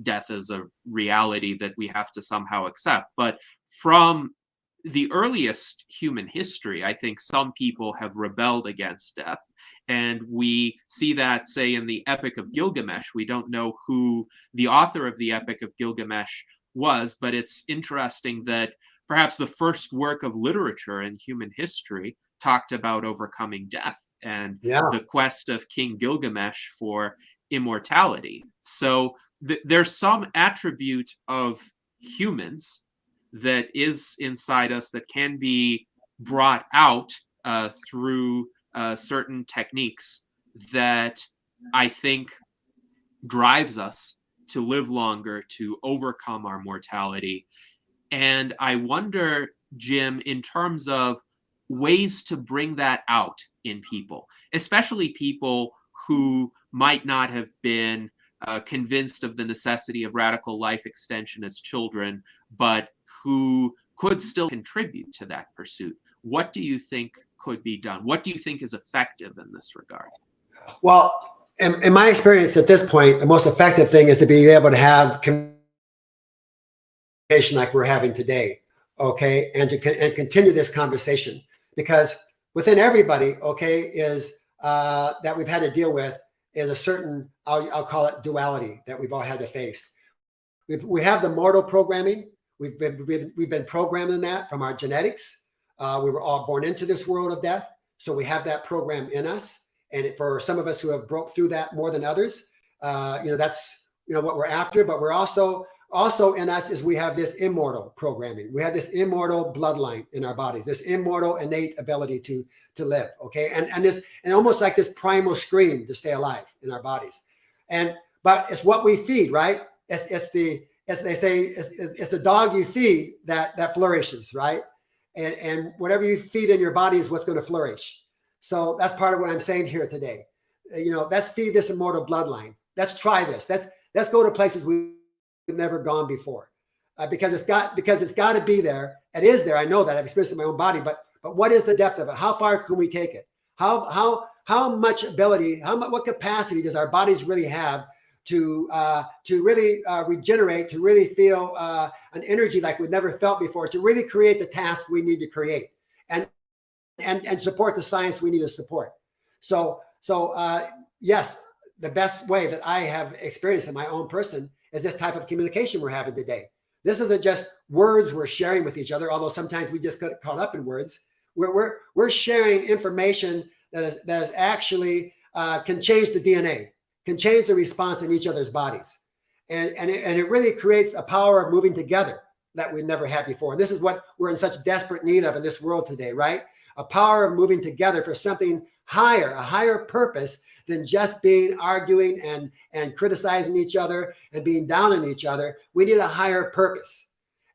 death is a reality that we have to somehow accept. But from the earliest human history, I think some people have rebelled against death. And we see that, say, in the Epic of Gilgamesh. We don't know who the author of the Epic of Gilgamesh was, but it's interesting that perhaps the first work of literature in human history talked about overcoming death and the quest of King Gilgamesh for immortality. So there's some attribute of humans that is inside us that can be brought out through certain techniques that I think drives us to live longer, to overcome our mortality. And I wonder, Jim, in terms of ways to bring that out in people, especially people who might not have been convinced of the necessity of radical life extension as children, but who could still contribute to that pursuit. What do you think could be done? What do you think is effective in this regard? Well, in my experience at this point, the most effective thing is to be able to have communication like we're having today. okay, and and continue this conversation, because within everybody, okay, is that we've had to deal with is a certain, I'll call it duality that we've all had to face. We have the mortal programming. We've been programming that from our genetics. We were all born into this world of death, so we have that program in us. And for some of us who have broke through that more than others, that's what we're after. But we're also in us is we have this immortal programming. We have this immortal bloodline in our bodies, this immortal innate ability to live. Okay, and almost like this primal scream to stay alive in our bodies. But it's what we feed, right? It's the dog you feed that flourishes, right? And whatever you feed in your body is what's going to flourish. So that's part of what I'm saying here today. Let's feed this immortal bloodline. Let's try this. Let's go to places we've never gone before, because it's got to be there. It is there. I know that I've experienced it in my own body. But what is the depth of it? How far can we take it? How much ability? What capacity does our bodies really have to really regenerate, to really feel an energy like we've never felt before, to really create the task we need to create, and support the science we need to support. So yes, the best way that I have experienced in my own person is this type of communication we're having today. This isn't just words we're sharing with each other, although sometimes we just get caught up in words. We're sharing information that is actually can change the DNA, can change the response in each other's bodies. And it really creates a power of moving together that we've never had before. And this is what we're in such desperate need of in this world today, right? A power of moving together for something higher, a higher purpose than just arguing and criticizing each other and being down on each other. We need a higher purpose.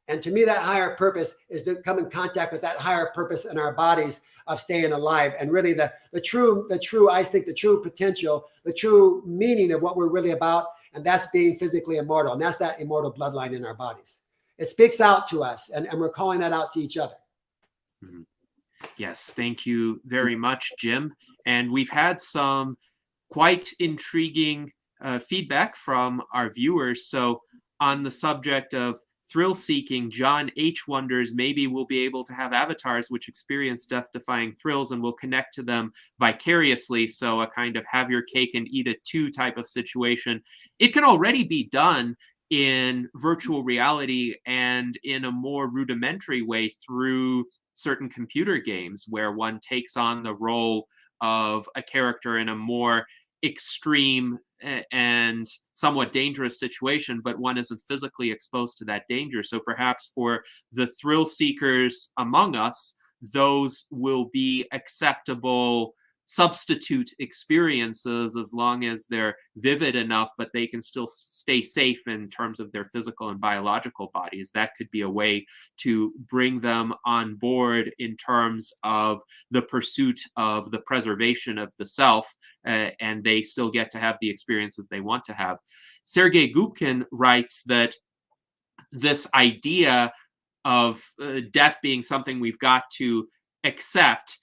And to me, that higher purpose is to come in contact with that higher purpose in our bodies of staying alive. And really the true potential, the true meaning of what we're really about. And that's being physically immortal. And that's that immortal bloodline in our bodies. It speaks out to us, and we're calling that out to each other. Mm-hmm. Yes, thank you very much, Jim. And we've had some quite intriguing feedback from our viewers. So on the subject of thrill seeking, John H. wonders maybe we'll be able to have avatars which experience death-defying thrills and will connect to them vicariously. So a kind of have your cake and eat it too type of situation. It can already be done in virtual reality and in a more rudimentary way through certain computer games where one takes on the role of a character in a more extreme and somewhat dangerous situation, but one isn't physically exposed to that danger. So perhaps for the thrill seekers among us, those will be acceptable substitute experiences as long as they're vivid enough, but they can still stay safe in terms of their physical and biological bodies. That could be a way to bring them on board in terms of the pursuit of the preservation of the self, and they still get to have the experiences they want to have. Sergei Gubkin writes that this idea of death being something we've got to accept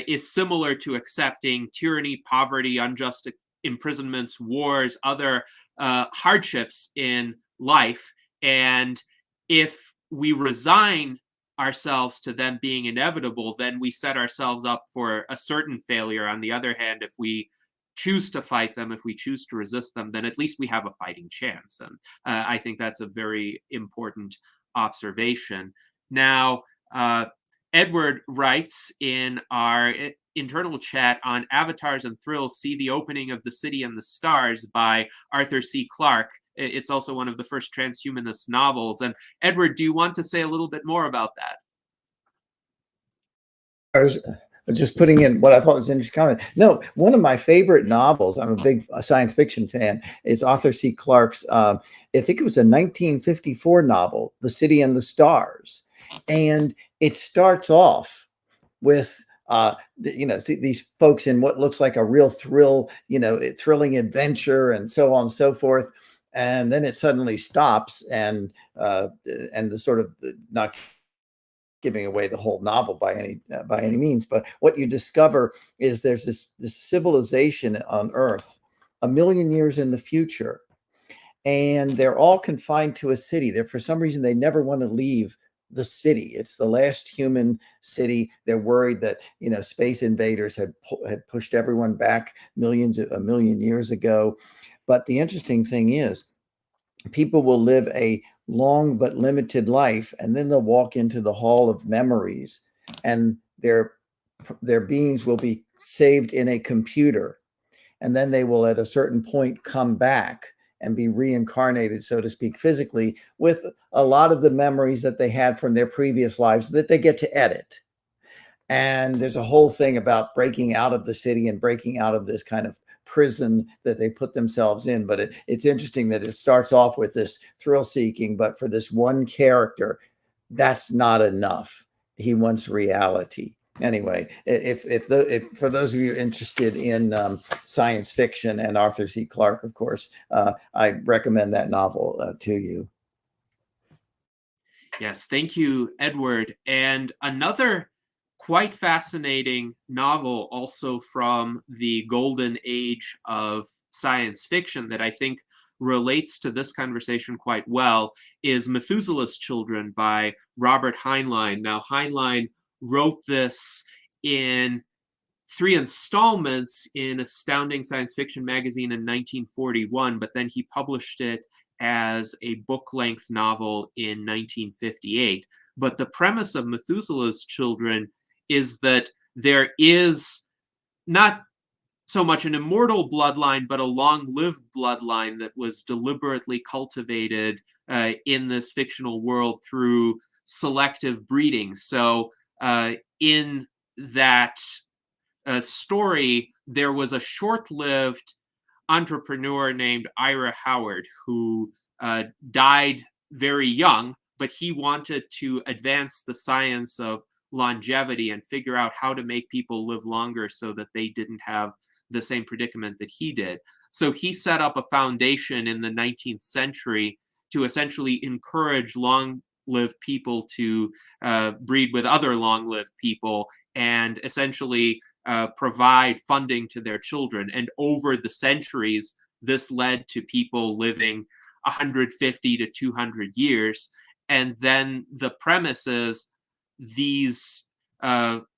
is similar to accepting tyranny, poverty, unjust imprisonments, wars, other hardships in life. And if we resign ourselves to them being inevitable, then we set ourselves up for a certain failure. On the other hand, if we choose to fight them, if we choose to resist them, then at least we have a fighting chance. And I think that's a very important observation. Now, Edward writes in our internal chat on Avatars and Thrills, see the opening of The City and the Stars by Arthur C. Clarke. It's also one of the first transhumanist novels. And Edward, do you want to say a little bit more about that? I was just putting in what I thought was an interesting comment. No, one of my favorite novels, I'm a big science fiction fan, is Arthur C. Clarke's, I think it was a 1954 novel, The City and the Stars. And it starts off with, these folks in what looks like a real thrilling adventure and so on and so forth. And then it suddenly stops and the sort of not giving away the whole novel by any means. But what you discover is there's this civilization on Earth 1 million years in the future. And they're all confined to a city. For some reason, they never want to leave the city. It's the last human city. They're worried that, you know, space invaders had pushed everyone back a million years ago. But the interesting thing is, people will live a long but limited life, and then they'll walk into the hall of memories, and their beings will be saved in a computer, and then they will at a certain point come back and be reincarnated, so to speak, physically, with a lot of the memories that they had from their previous lives that they get to edit. And there's a whole thing about breaking out of the city and breaking out of this kind of prison that they put themselves in. But it's interesting that it starts off with this thrill seeking, but for this one character, that's not enough. He wants reality. Anyway, if for those of you interested in science fiction and Arthur C. Clarke, of course, I recommend that novel to you. Yes, thank you, Edward. And another quite fascinating novel, also from the golden age of science fiction, that I think relates to this conversation quite well, is Methuselah's Children by Robert Heinlein. Now, Heinlein wrote this in 3 installments in Astounding Science Fiction magazine in 1941, but then he published it as a book-length novel in 1958. But the premise of Methuselah's Children is that there is not so much an immortal bloodline, but a long-lived bloodline that was deliberately cultivated in this fictional world through selective breeding. So in that story, there was a short-lived entrepreneur named Ira Howard who died very young, but he wanted to advance the science of longevity and figure out how to make people live longer so that they didn't have the same predicament that he did. So he set up a foundation in the 19th century to essentially encourage long-lived people to breed with other long-lived people and essentially provide funding to their children. And over the centuries, this led to people living 150 to 200 years. And then the premise is these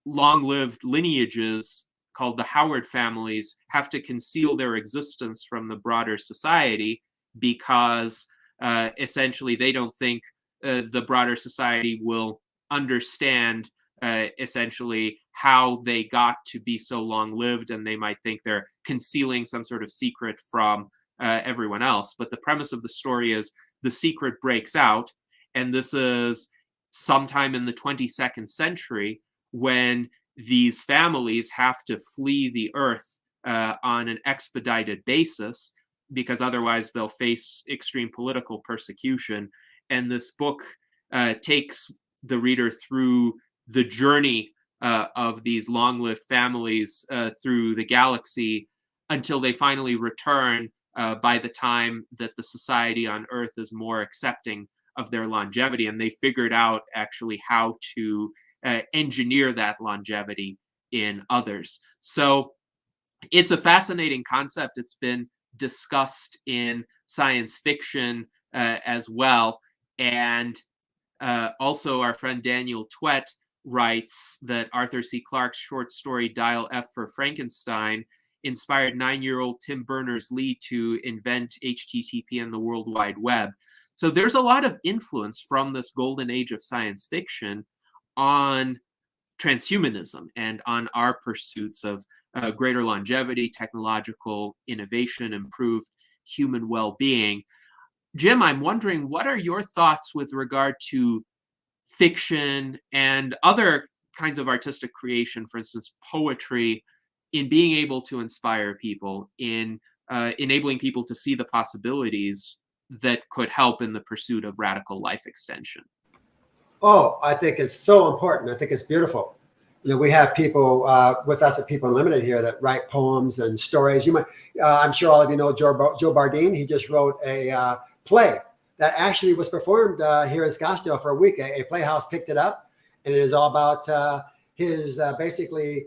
long-lived lineages called the Howard families have to conceal their existence from the broader society because essentially they don't think the broader society will understand essentially how they got to be so long-lived, and they might think they're concealing some sort of secret from everyone else. But the premise of the story is the secret breaks out, and this is sometime in the 22nd century when these families have to flee the earth on an expedited basis because otherwise they'll face extreme political persecution. And this book takes the reader through the journey of these long-lived families through the galaxy until they finally return by the time that the society on Earth is more accepting of their longevity. And they figured out actually how to engineer that longevity in others. So it's a fascinating concept. It's been discussed in science fiction as well. And also our friend Daniel Twett writes that Arthur C. Clarke's short story Dial F for Frankenstein inspired 9-year-old Tim Berners-Lee to invent HTTP and the World Wide Web. So there's a lot of influence from this golden age of science fiction on transhumanism and on our pursuits of greater longevity, technological innovation, improved human well-being. Jim, I'm wondering, what are your thoughts with regard to fiction and other kinds of artistic creation, for instance, poetry, in being able to inspire people, in enabling people to see the possibilities that could help in the pursuit of radical life extension? Oh, I think it's so important. I think it's beautiful. You know, we have people with us at People Unlimited here that write poems and stories. You might, I'm sure all of you know Joe Bardeen. He just wrote a play that actually was performed here in Scottsdale for a week. A playhouse picked it up, and it is all about his basically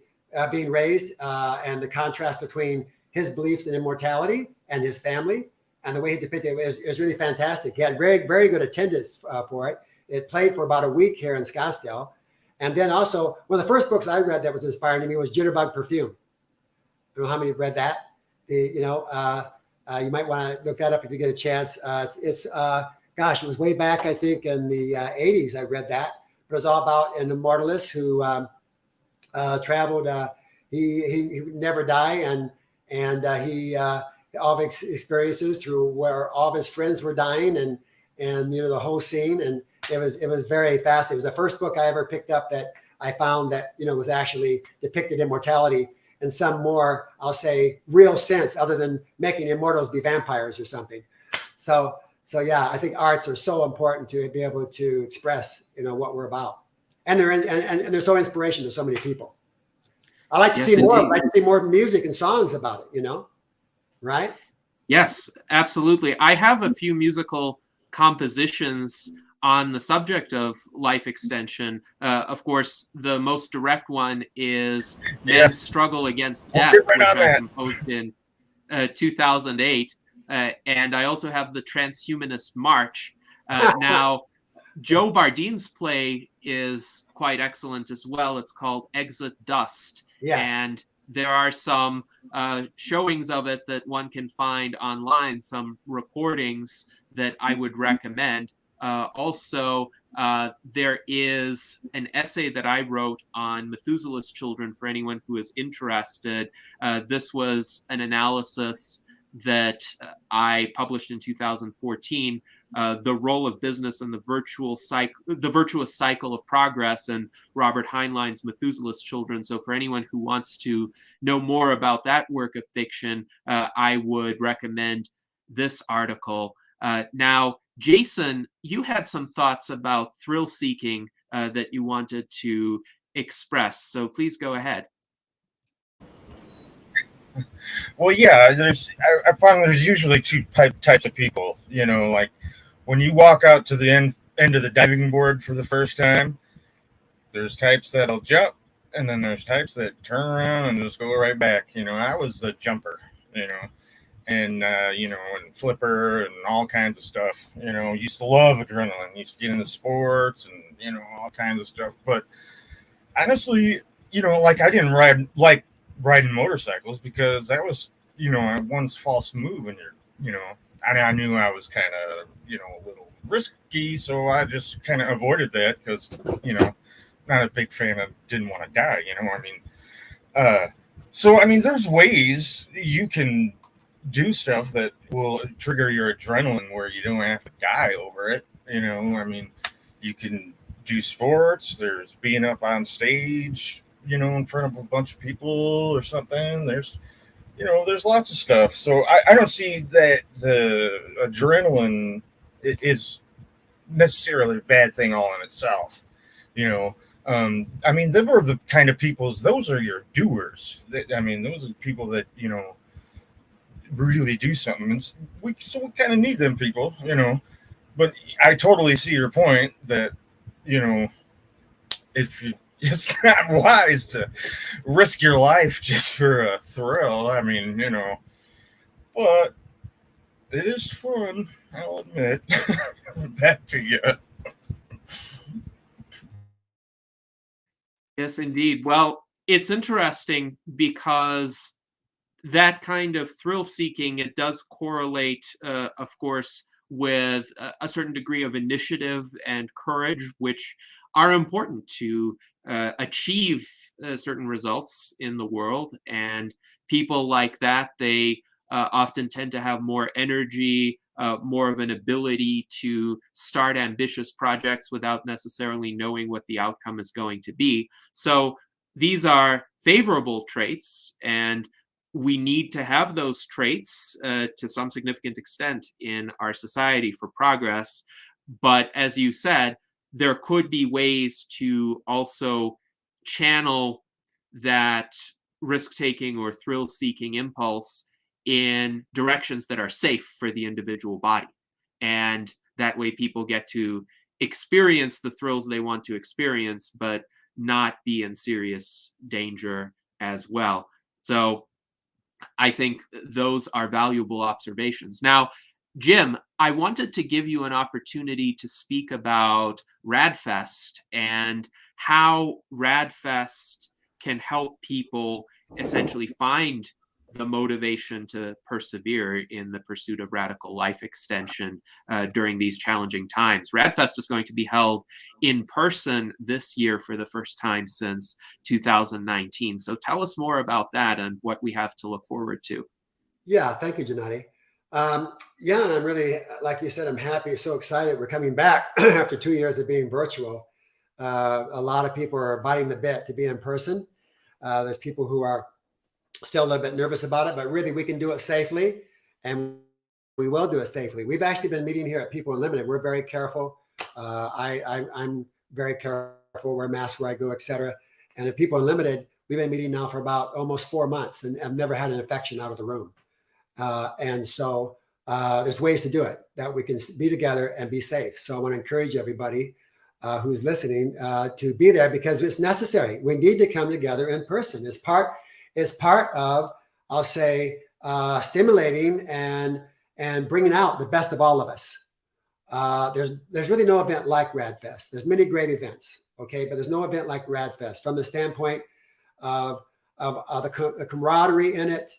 being raised and the contrast between his beliefs in immortality and his family, and the way he depicted it is really fantastic. He had very, very good attendance for it. it played for about a week here in Scottsdale. And then also, one of the first books I read that was inspiring to me was Jitterbug Perfume. I don't know how many have read that. You might want to look that up if you get a chance. Gosh, it was way back, I think, in the 80s. I read that. It was all about an immortalist who traveled. He would never die, and he all of his experiences through where all of his friends were dying, and the whole scene, and it was very fascinating. It was the first book I ever picked up that I found that was actually depicted immortality in some more, I'll say, real sense, other than making immortals be vampires or something. So yeah, I think arts are so important to be able to express what we're about, and they're so inspirational to so many people. I like to see more. I'd like to see more music and songs about it. Right? Yes, absolutely. I have a few musical compositions on the subject of life extension. Of course, the most direct one is Men's Struggle Against Death, which I composed in 2008. And I also have the Transhumanist March. Now, Joe Bardine's play is quite excellent as well. It's called Exit Dust. Yes. And there are some showings of it that one can find online, some recordings that I would recommend. Also, there is an essay that I wrote on Methuselah's children for anyone who is interested. This was an analysis that I published in 2014, the role of business and the virtuous cycle of progress, and Robert Heinlein's Methuselah's Children. So for anyone who wants to know more about that work of fiction, I would recommend this article. Now, Jason, you had some thoughts about thrill seeking that you wanted to express. So please go ahead. Well, yeah, I find there's usually two types of people. Like when you walk out to the end of the diving board for the first time, there's types that'll jump, and then there's types that turn around and just go right back. I was the jumper, and flipper and all kinds of stuff. Used to love adrenaline, used to get into sports and all kinds of stuff. But honestly, like I didn't like riding motorcycles because that was one's false move, and I knew I was kind of a little risky, so I just kind of avoided that because not a big fan of, didn't want to die. So there's ways you can do stuff that will trigger your adrenaline where you don't have to die over it. You can do sports. There's being up on stage, in front of a bunch of people or something. There's lots of stuff. So I don't see that the adrenaline is necessarily a bad thing all in itself. Them are the kind of peoples, those are your doers. Those are the people that, really do something. And we kind of need them people, but I totally see your point that, it's not wise to risk your life just for a thrill. But it is fun, I'll admit. Back to you. Yes, indeed. Well, it's interesting because that kind of thrill seeking, it does correlate, of course, with a certain degree of initiative and courage, which are important to achieve certain results in the world. And people like that, they often tend to have more energy, more of an ability to start ambitious projects without necessarily knowing what the outcome is going to be. So these are favorable traits, and we need to have those traits to some significant extent in our society for progress. But as you said, there could be ways to also channel that risk-taking or thrill-seeking impulse in directions that are safe for the individual body. And that way people get to experience the thrills they want to experience, but not be in serious danger as well. So I think those are valuable observations. Now, Jim, I wanted to give you an opportunity to speak about RAADfest and how RAADfest can help people essentially find the motivation to persevere in the pursuit of radical life extension during these challenging times. RAADfest is going to be held in person this year for the first time since 2019. So tell us more about that and what we have to look forward to. Yeah, thank you, Gennady. Yeah, and I'm really, like you said, I'm happy, so excited. We're coming back after 2 years of being virtual. A lot of people are biting the bit to be in person. There's people who are still a little bit nervous about it, but really we can do it safely, and we will do it safely. We've actually been meeting here at People Unlimited. We're very careful. I'm very careful, wear masks where I go, etc. And at People Unlimited, we've been meeting now for about almost 4 months, and I've never had an infection out of the room. And so there's ways to do it that we can be together and be safe. So I want to encourage everybody who's listening to be there because it's necessary. We need to come together in person. It's part of, I'll say, stimulating and bringing out the best of all of us. There's really no event like RAADfest. There's many great events, okay, but there's no event like RAADfest from the standpoint of the camaraderie in it.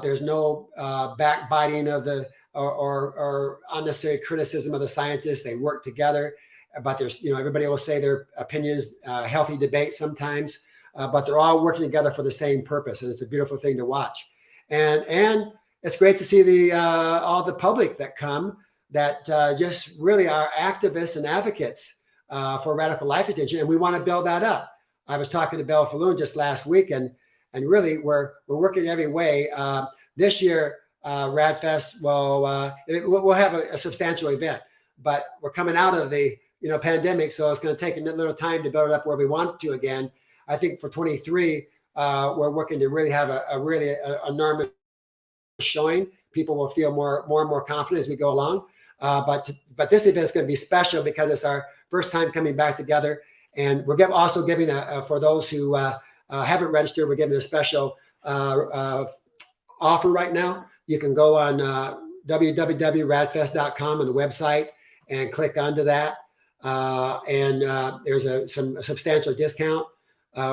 There's no backbiting of the or unnecessary criticism of the scientists. They work together, but there's, everybody will say their opinions, healthy debate sometimes, but they're all working together for the same purpose, and it's a beautiful thing to watch. And it's great to see all the public that come that just really are activists and advocates for radical life extension, and we want to build that up. I was talking to Bella Falloon just last week, and really we're working every way. This year, RAADfest we'll have a substantial event, but we're coming out of the pandemic, so it's going to take a little time to build it up where we want to again. I think for 23, we're working to really have a really enormous showing. People will feel more and more confident as we go along. But this event is going to be special because it's our first time coming back together, and we're also giving for those who haven't registered, we're giving a special offer right now. You can go on www.raadfest.com on the website and click onto that. And there's a substantial discount.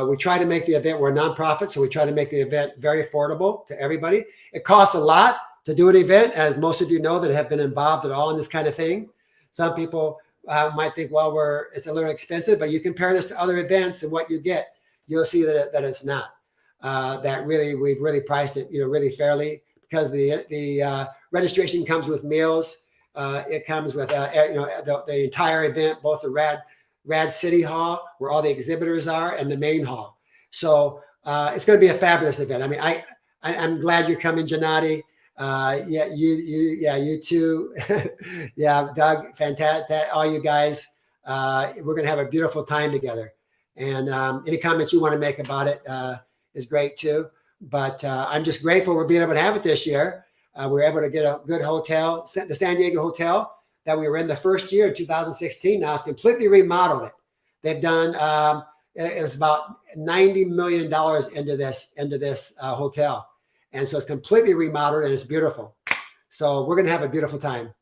We try to make the event, we're a nonprofit, so we try to make the event very affordable to everybody. It costs a lot to do an event, as most of you know that have been involved at all in this kind of thing. Some people might think, well, it's a little expensive, but you compare this to other events and what you get, you'll see that it's not. That really, we've really priced it, really fairly, because the registration comes with meals. It comes with, the entire event, both the RAAD City Hall, where all the exhibitors are, and the main hall. So it's going to be a fabulous event. I mean, I'm glad you're coming, Gennady. You too. Yeah, Doug, fantastic. All you guys. We're going to have a beautiful time together. And any comments you want to make about it is great too. But I'm just grateful we're being able to have it this year. We were able to get a good hotel, the San Diego hotel that we were in the first year, 2016. Now it's completely remodeled it. They've done, it was about $90 million into this hotel. And so it's completely remodeled and it's beautiful. So we're going to have a beautiful time.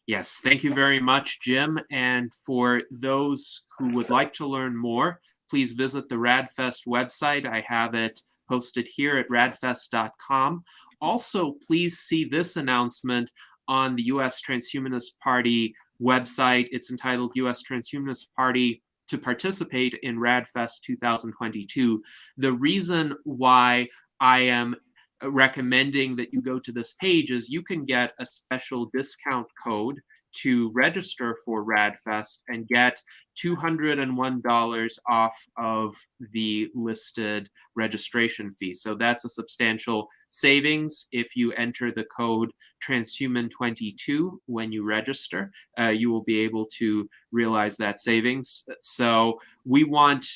Yes, thank you very much, Jim. And for those who would like to learn more, please visit the RAADfest website. I have it posted here at raadfest.com. Also, please see this announcement on the U.S. Transhumanist Party website. It's entitled U.S. Transhumanist Party to Participate in RAADfest 2022. The reason why I am recommending that you go to this page is you can get a special discount code to register for RAADfest and get $201 off of the listed registration fee. So that's a substantial savings. If you enter the code transhuman22 when you register, you will be able to realize that savings. So we want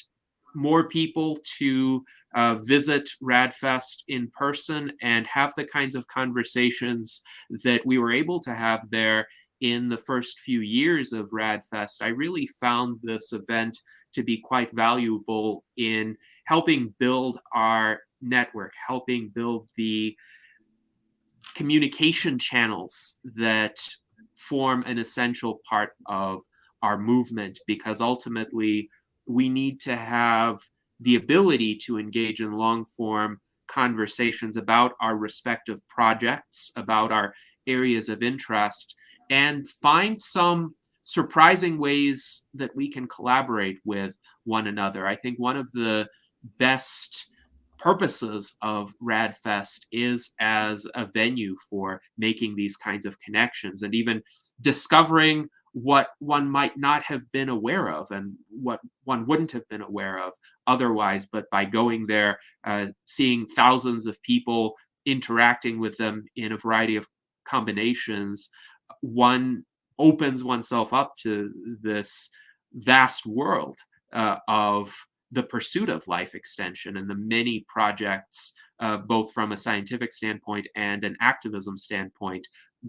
more people to visit RAADfest in person and have the kinds of conversations that we were able to have there in the first few years of RAADfest. I really found this event to be quite valuable in helping build our network, helping build the communication channels that form an essential part of our movement, because ultimately we need to have the ability to engage in long form conversations about our respective projects, about our areas of interest, and find some surprising ways that we can collaborate with one another. I think one of the best purposes of RAADfest is as a venue for making these kinds of connections and even discovering what one might not have been aware of and what one wouldn't have been aware of otherwise. But by going there, seeing thousands of people, interacting with them in a variety of combinations, one opens oneself up to this vast world of the pursuit of life extension and the many projects, both from a scientific standpoint and an activism standpoint,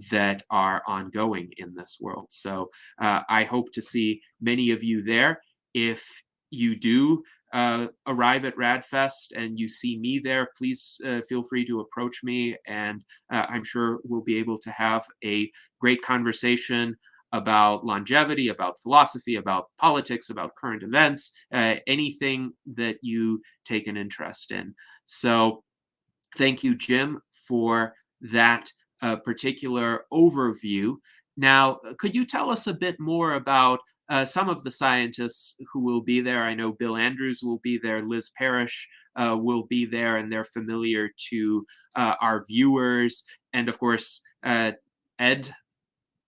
that are ongoing in this world. So I hope to see many of you there. If you do arrive at RAADfest and you see me there, please feel free to approach me, and I'm sure we'll be able to have a great conversation about longevity, about philosophy, about politics, about current events, anything that you take an interest in. So thank you, Jim, for that particular overview. Now, could you tell us a bit more about some of the scientists who will be there? I know Bill Andrews will be there, Liz Parrish will be there, and they're familiar to our viewers. And of course,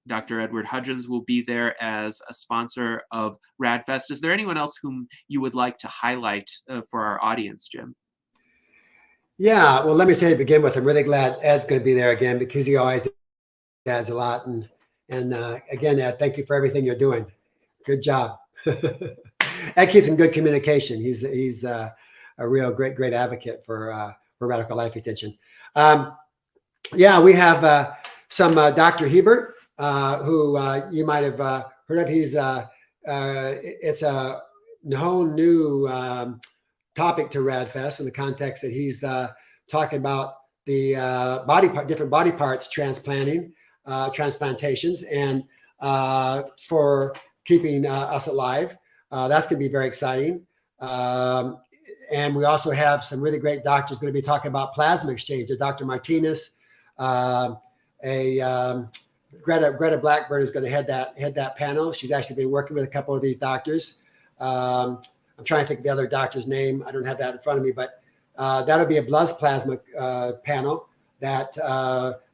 Dr. Edward Hudgens will be there as a sponsor of RAADfest. Is there anyone else whom you would like to highlight for our audience, Jim? Yeah, well, let me say to begin with, I'm really glad Ed's going to be there again, because he always adds a lot. And again, Ed, thank you for everything you're doing. Good job. Ed keeps in good communication. He's a real great advocate for radical life extension. Yeah, we have some Dr. Hebert, who you might have heard of. It's a whole new topic to RAADfest in the context that he's talking about the different body parts transplantations, and for keeping us alive. That's going to be very exciting. And we also have some really great doctors going to be talking about plasma exchange. Dr. Martinez, Greta Blackburn is going to head that panel. She's actually been working with a couple of these doctors. I'm trying to think of the other doctor's name. I don't have that in front of me, but that'll be a blood plasma panel that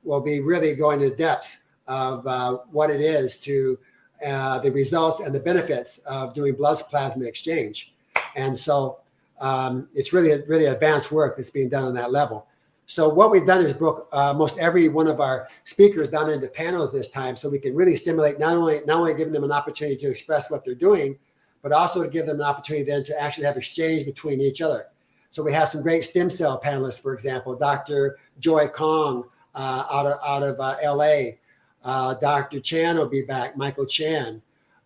will be really going to the depths of what it is to the results and the benefits of doing blood plasma exchange. And so it's really advanced work that's being done on that level. So what we've done is broke most every one of our speakers down into panels this time, so we can really stimulate not only giving them an opportunity to express what they're doing, but also to give them an opportunity then to actually have exchange between each other. So we have some great stem cell panelists, for example, Dr. Joy Kong out of LA. Dr. Chan will be back, Michael Chan.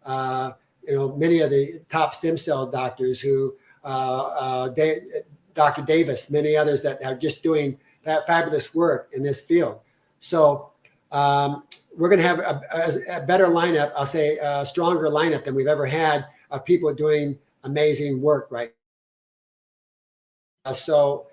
Many of the top stem cell doctors who, Dr. Davis, many others that are just doing that fabulous work in this field. So we're going to have a better lineup, I'll say a stronger lineup than we've ever had, of people doing amazing work, right? So,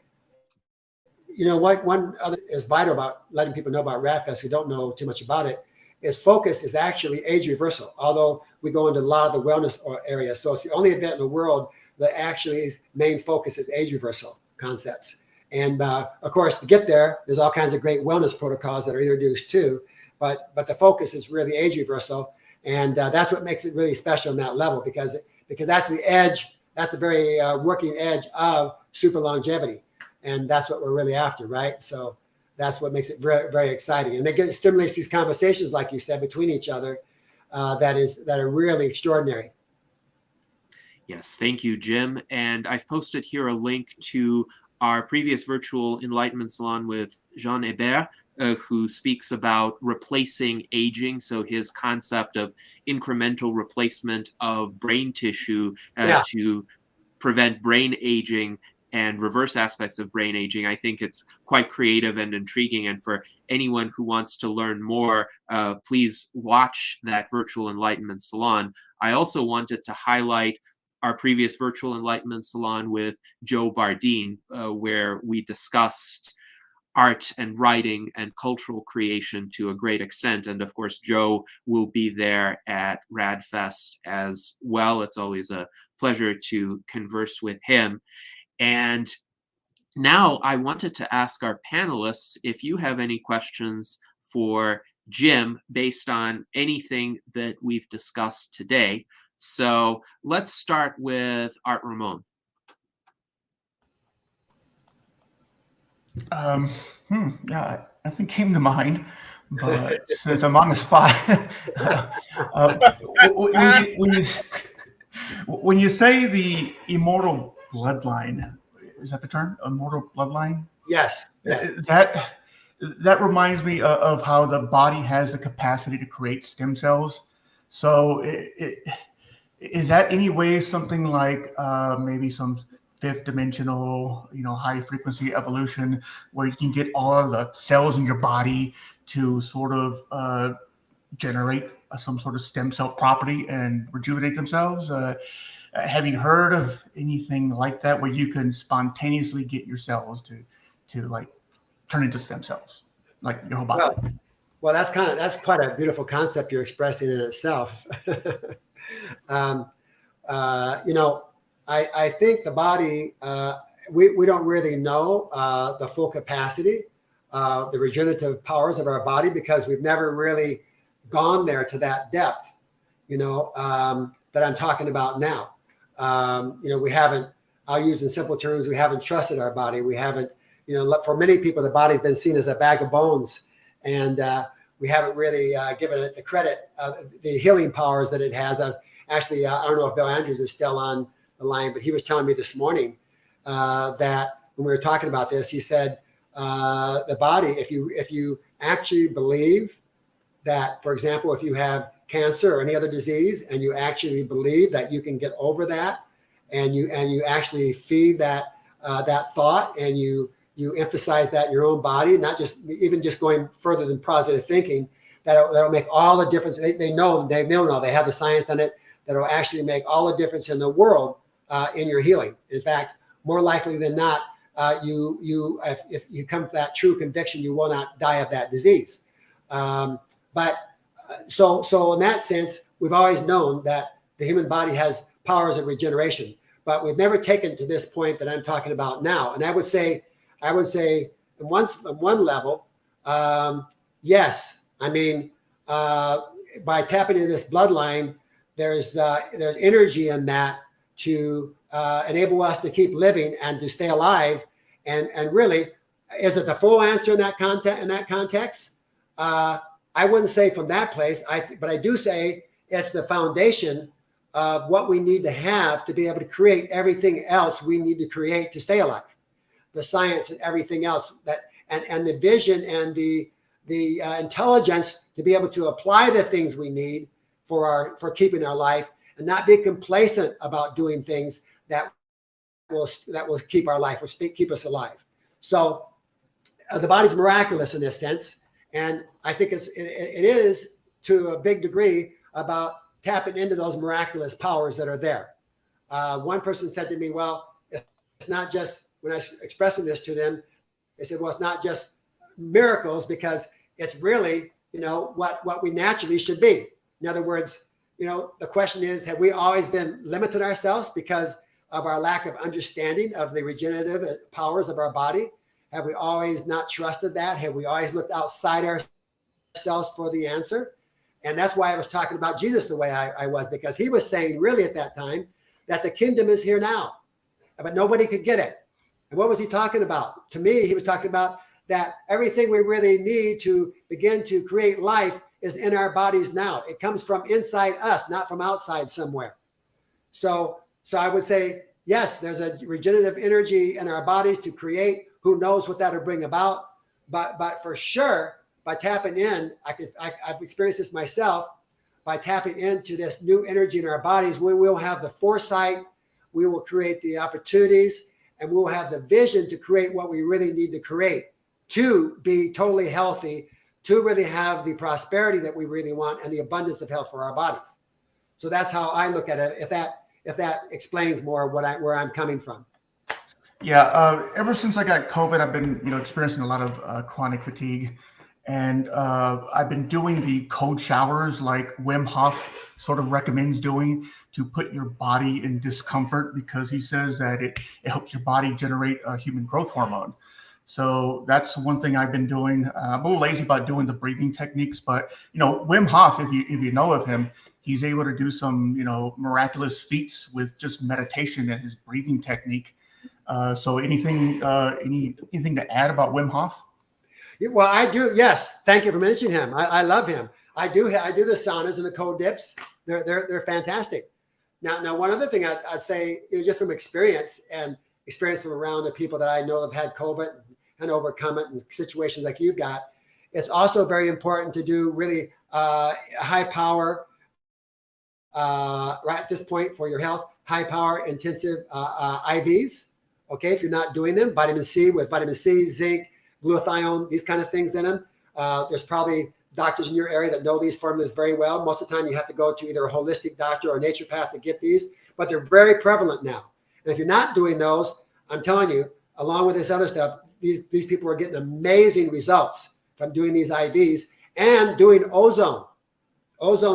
what one other is vital about letting people know about RAADfest who don't know too much about it is focus is actually age reversal, although we go into a lot of the wellness areas. So it's the only event in the world that actually main focus is age reversal concepts. And of course, to get there, there's all kinds of great wellness protocols that are introduced too, but the focus is really age reversal. And that's what makes it really special on that level, because that's the edge, that's the very working edge of super longevity. And that's what we're really after, right? So that's what makes it very, very exciting. And it stimulates these conversations, like you said, between each other that are really extraordinary. Yes, thank you, Jim. And I've posted here a link to our previous virtual Enlightenment Salon with Jean Hébert, who speaks about replacing aging. So his concept of incremental replacement of brain tissue to prevent brain aging and reverse aspects of brain aging. I think it's quite creative and intriguing. And for anyone who wants to learn more, please watch that Virtual Enlightenment Salon. I also wanted to highlight our previous Virtual Enlightenment Salon with Joe Bardeen, where we discussed art and writing and cultural creation to a great extent. And of course, Joe will be there at RAADfest as well. It's always a pleasure to converse with him. And now I wanted to ask our panelists if you have any questions for Jim based on anything that we've discussed today. So let's start with Art Ramon. Yeah, nothing came to mind, but since I'm on the spot, when you say the immortal bloodline, is that the term? Immortal bloodline? Yes. That reminds me of how the body has the capacity to create stem cells. So is that any way something like maybe some fifth dimensional, high frequency evolution, where you can get all of the cells in your body to sort of generate some sort of stem cell property and rejuvenate themselves? Have you heard of anything like that, where you can spontaneously get your cells to like turn into stem cells, like your whole body? Well, that's quite a beautiful concept you're expressing in itself. I think the body, we don't really know the full capacity, the regenerative powers of our body, because we've never really gone there to that depth, that I'm talking about now. We haven't, I'll use in simple terms, we haven't trusted our body. We haven't, for many people, the body's been seen as a bag of bones, and we haven't really given it the credit, the healing powers that it has. Actually, I don't know if Bill Andrews is still on the line, but he was telling me this morning that when we were talking about this, he said the body, if you actually believe that, for example, if you have cancer or any other disease, and you actually believe that you can get over that, and you actually feed that thought, and you emphasize that in your own body, not just going further than positive thinking, that'll make all the difference. They know they have the science on it, that'll actually make all the difference in the world in your healing. In fact, more likely than not, if you come to that true conviction, you will not die of that disease. So in that sense, we've always known that the human body has powers of regeneration, but we've never taken to this point that I'm talking about now. And I would say, on one level, yes. I mean, by tapping into this bloodline, there's energy in that to enable us to keep living and to stay alive. And really, is it the full answer in that context? I wouldn't say from that place, but I do say it's the foundation of what we need to have to be able to create everything else we need to create to stay alive. The science and everything else, and the vision and the intelligence to be able to apply the things we need for keeping our life, and not be complacent about doing things that will keep our life, will keep us alive. So the body's miraculous in this sense. And I think it is to a big degree about tapping into those miraculous powers that are there. One person said to me, well, it's not just, when I was expressing this to them, they said, well, it's not just miracles, because it's really, what we naturally should be. In other words, the question is, have we always been limiting ourselves because of our lack of understanding of the regenerative powers of our body? Have we always not trusted that? Have we always looked outside ourselves for the answer? And that's why I was talking about Jesus the way I was, because he was saying really at that time that the kingdom is here now, but nobody could get it. And what was he talking about? To me, he was talking about that everything we really need to begin to create life is in our bodies now. It comes from inside us, not from outside somewhere. So I would say, yes, there's a regenerative energy in our bodies to create. Who knows what that'll bring about? But for sure, by tapping in, I've experienced this myself. By tapping into this new energy in our bodies, we will have the foresight. We will create the opportunities, and we'll have the vision to create what we really need to create to be totally healthy, to really have the prosperity that we really want and the abundance of health for our bodies. So that's how I look at it. If that explains more where I'm coming from. Yeah, ever since I got COVID, I've been experiencing a lot of chronic fatigue, and I've been doing the cold showers like Wim Hof sort of recommends doing to put your body in discomfort, because he says that it helps your body generate a human growth hormone. So that's one thing I've been doing. I'm a little lazy about doing the breathing techniques, but Wim Hof, if you know of him, he's able to do some miraculous feats with just meditation and his breathing technique. So anything to add about Wim Hof? Well, I do. Yes, thank you for mentioning him. I love him. I do the saunas and the cold dips. They're fantastic. Now one other thing I'd say, just from experience from around the people that I know have had COVID and overcome it, and situations like you've got, it's also very important to do really high power right at this point for your health, high power intensive IVs. Okay, if you're not doing them, vitamin C, zinc, glutathione, these kind of things in them. There's probably doctors in your area that know these formulas very well. Most of the time you have to go to either a holistic doctor or a naturopath to get these, but they're very prevalent now. And if you're not doing those, I'm telling you, along with this other stuff, these people are getting amazing results from doing these IVs and doing ozone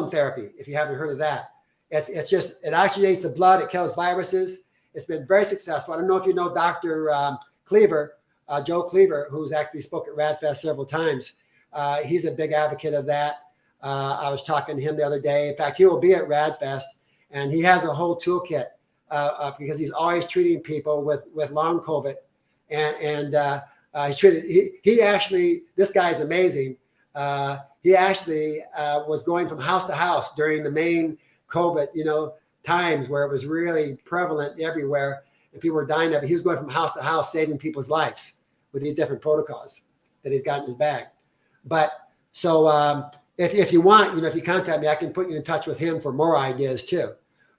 therapy. If you haven't heard of that, it oxygenates the blood. It kills viruses. It's been very successful. I don't know if you know Dr. Cleaver, Joe Cleaver, who's actually spoke at RAADfest several times. He's a big advocate of that. I was talking to him the other day. In fact, he will be at RAADfest, and he has a whole toolkit because he's always treating people with long COVID. And he actually, this guy is amazing. He actually was going from house to house during the main COVID, times where it was really prevalent everywhere and people were dying of it. He was going from house to house saving people's lives with these different protocols that he's got in his bag. But so if you want, if you contact me, I can put you in touch with him for more ideas too.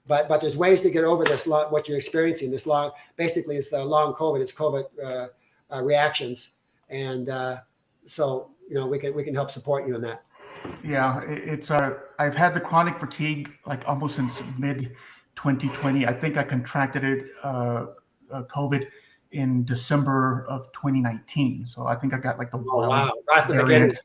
But there's ways to get over this, what you're experiencing, this long, basically it's long COVID, it's COVID reactions. And so, we can help support you in that. Yeah, it's I've had the chronic fatigue like almost since mid 2020. I think I contracted it, COVID, in December of 2019. So I think I got like the wow, right from the variant,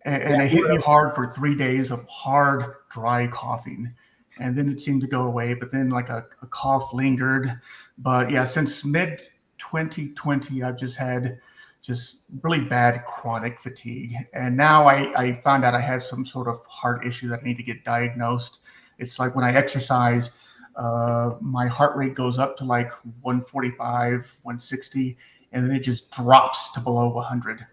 beginning. and it hit me hard for 3 days of hard, dry coughing, and then it seemed to go away. But then like a cough lingered. But yeah, since mid 2020, I've just had really bad chronic fatigue. And now I found out I had some sort of heart issue that I need to get diagnosed. It's like when I exercise, my heart rate goes up to like 145, 160, and then it just drops to below 100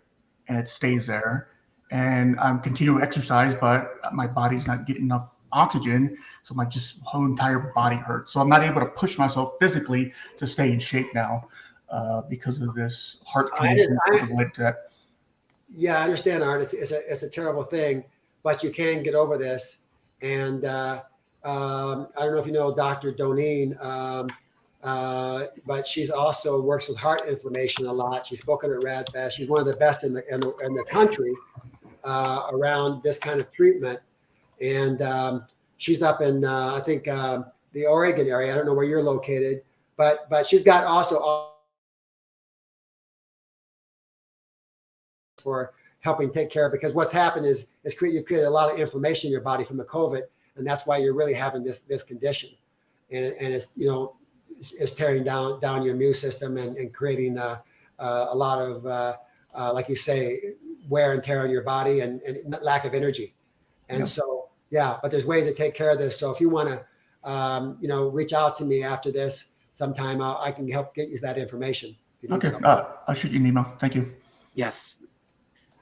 and it stays there. And I'm continuing to exercise, but my body's not getting enough oxygen. So my whole entire body hurts. So I'm not able to push myself physically to stay in shape now. Because of this heart condition. Yeah, I understand, Art. It's a terrible thing, but you can get over this. And I don't know if you know Dr. Doneen, but she's also works with heart inflammation a lot. She's spoken at RAADfest. She's one of the best in the country around this kind of treatment. And she's up in I think the Oregon area. I don't know where you're located, but she's got also for helping take care of, because what's happened is you've created a lot of inflammation in your body from the COVID, and that's why you're really having this condition, and it's it's tearing down your immune system and creating a lot of like you say, wear and tear on your body and lack of energy, and so but there's ways to take care of this. So if you want to reach out to me after this sometime, I can help get you that information. Okay, I'll shoot you an email. Thank you. Yes.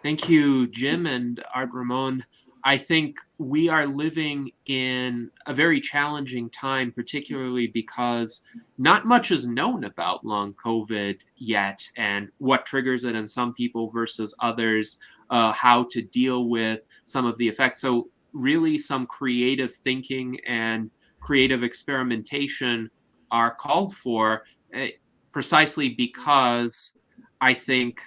Thank you, Jim and Art Ramon. I think we are living in a very challenging time, particularly because not much is known about long COVID yet and what triggers it in some people versus others, how to deal with some of the effects. So really some creative thinking and creative experimentation are called for. precisely because I think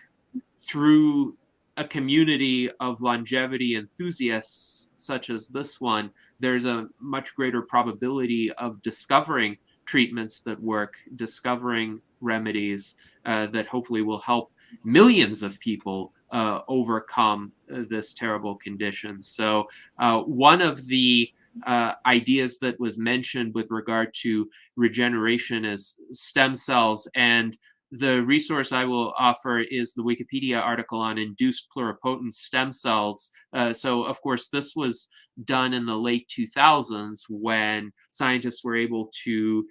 through a community of longevity enthusiasts such as this one, there's a much greater probability of discovering treatments that work, discovering remedies that hopefully will help millions of people overcome this terrible condition. So one of the ideas that was mentioned with regard to regeneration is stem cells, and the resource I will offer is the Wikipedia article on induced pluripotent stem cells. So, of course, this was done in the late 2000s when scientists were able to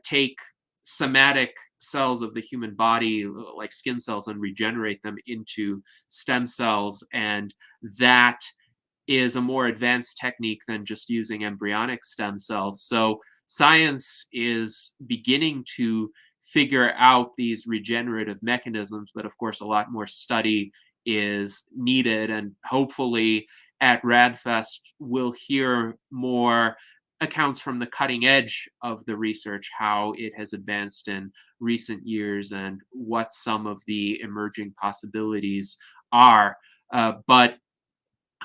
take somatic cells of the human body, like skin cells, and regenerate them into stem cells. And that is a more advanced technique than just using embryonic stem cells. So science is beginning to figure out these regenerative mechanisms, but of course, a lot more study is needed. And hopefully at RAADfest, we'll hear more accounts from the cutting edge of the research, how it has advanced in recent years and what some of the emerging possibilities are. But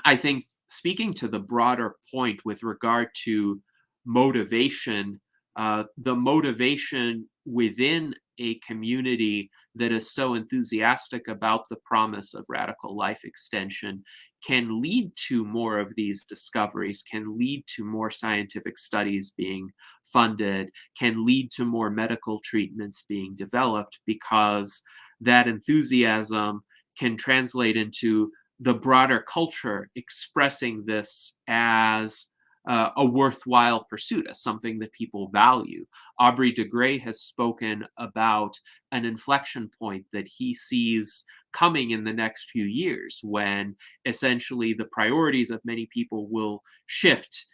I think speaking to the broader point with regard to motivation, the motivation within a community that is so enthusiastic about the promise of radical life extension can lead to more of these discoveries, can lead to more scientific studies being funded, can lead to more medical treatments being developed, because that enthusiasm can translate into the broader culture expressing this as a worthwhile pursuit, as something that people value. Aubrey de Grey has spoken about an inflection point that he sees coming in the next few years when essentially the priorities of many people will shift,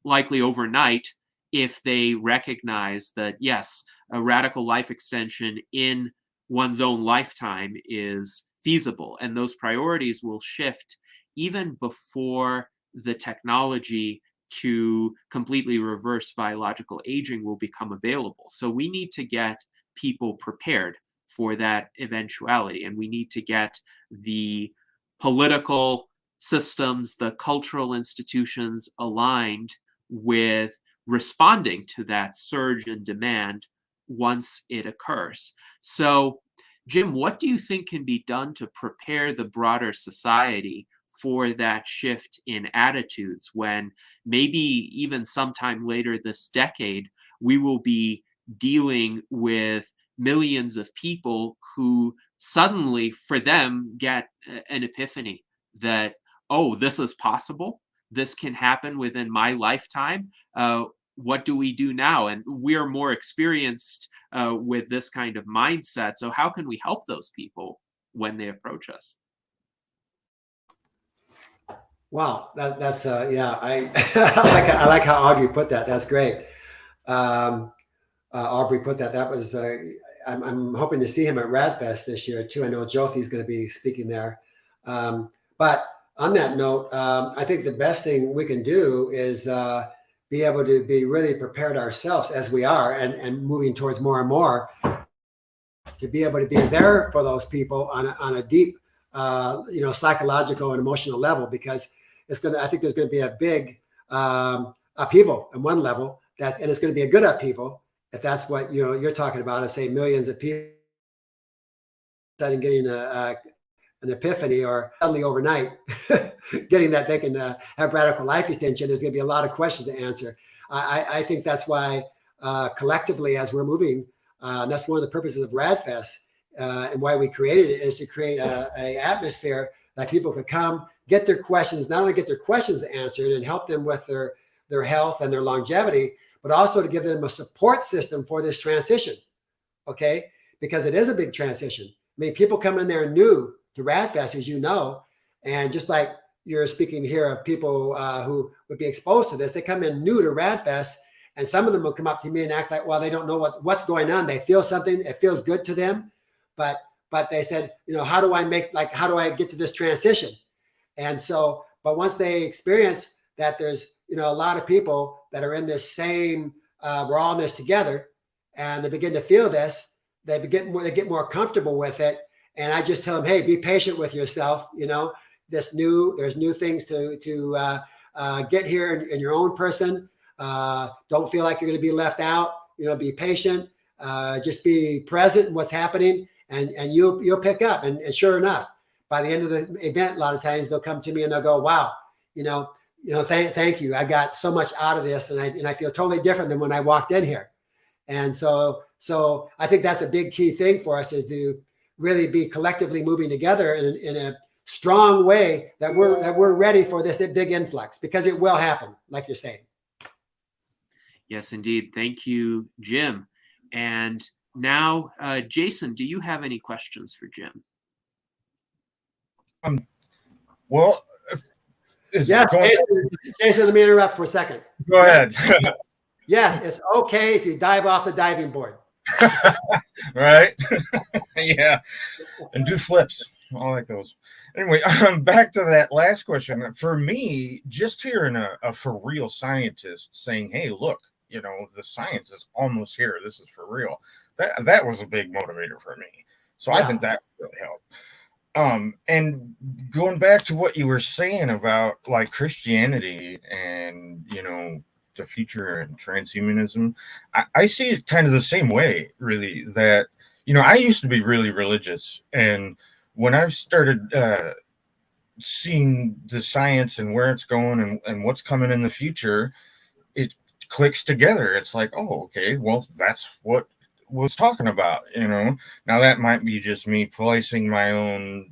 likely overnight, if they recognize that, yes, a radical life extension in one's own lifetime is feasible, and those priorities will shift even before the technology to completely reverse biological aging will become available. So we need to get people prepared for that eventuality, and we need to get the political systems, the cultural institutions aligned with responding to that surge in demand once it occurs. So Jim, what do you think can be done to prepare the broader society for that shift in attitudes when maybe even sometime later this decade, we will be dealing with millions of people who suddenly, for them, get an epiphany that, oh, this is possible. This can happen within my lifetime. What do we do now? And we're more experienced with this kind of mindset. So how can we help those people when they approach us? Wow, that's yeah. I like how Aubrey put that. That's great. Aubrey put that. That was. I'm hoping to see him at RAADfest this year too. I know Jyothi's going to be speaking there. But on that note, I think the best thing we can do is be able to be really prepared ourselves as we are, and moving towards more and more, to be able to be there for those people on a deep, psychological and emotional level, because I think there's going to be a big upheaval on one level, and it's going to be a good upheaval if that's what you're talking about. Say millions of people suddenly getting an epiphany, or suddenly overnight getting that they can have radical life extension. There's going to be a lot of questions to answer. I think that's why collectively, as we're moving, that's one of the purposes of RAADfest, and why we created it, is to create a atmosphere that people could come, get their questions, not only get their questions answered and help them with their health and their longevity, but also to give them a support system for this transition. Okay, because it is a big transition. I mean, people come in there new to RAADfest, as you know, and just like you're speaking here of people who would be exposed to this, they come in new to RAADfest, and some of them will come up to me and act like, well, they don't know what's going on. They feel something, it feels good to them, but they said, how do I get to this transition? And so, but once they experience that there's, a lot of people that are in this same, we're all in this together, and they begin to feel this, they get more comfortable with it. And I just tell them, hey, be patient with yourself. You know, there's new things to get here in your own person. Don't feel like you're going to be left out. You know, be patient. Just be present in what's happening, and you'll pick up. And sure enough, by the end of the event, a lot of times they'll come to me and they'll go, wow, thank you. I got so much out of this, and I feel totally different than when I walked in here. And so I think that's a big key thing for us, is to really be collectively moving together in a strong way, that we're ready for this big influx, because it will happen, like you're saying. Yes, indeed. Thank you, Jim. And now, Jason, do you have any questions for Jim? Well, yeah, Jason, let me interrupt for a second. Go ahead. Yes, it's okay if you dive off the diving board. Right? Yeah, and do flips. I like those. Anyway, back to that last question. For me, just hearing a for real scientist saying, "Hey, look, the science is almost here. This is for real." That was a big motivator for me. So yeah. I think that really helped. And going back to what you were saying about like Christianity and the future and transhumanism, I see it kind of the same way, really, that I used to be really religious, and when I started seeing the science and where it's going and what's coming in the future, it clicks together. It's like, oh, okay, well, that's what was talking about, Now that might be just me placing my own,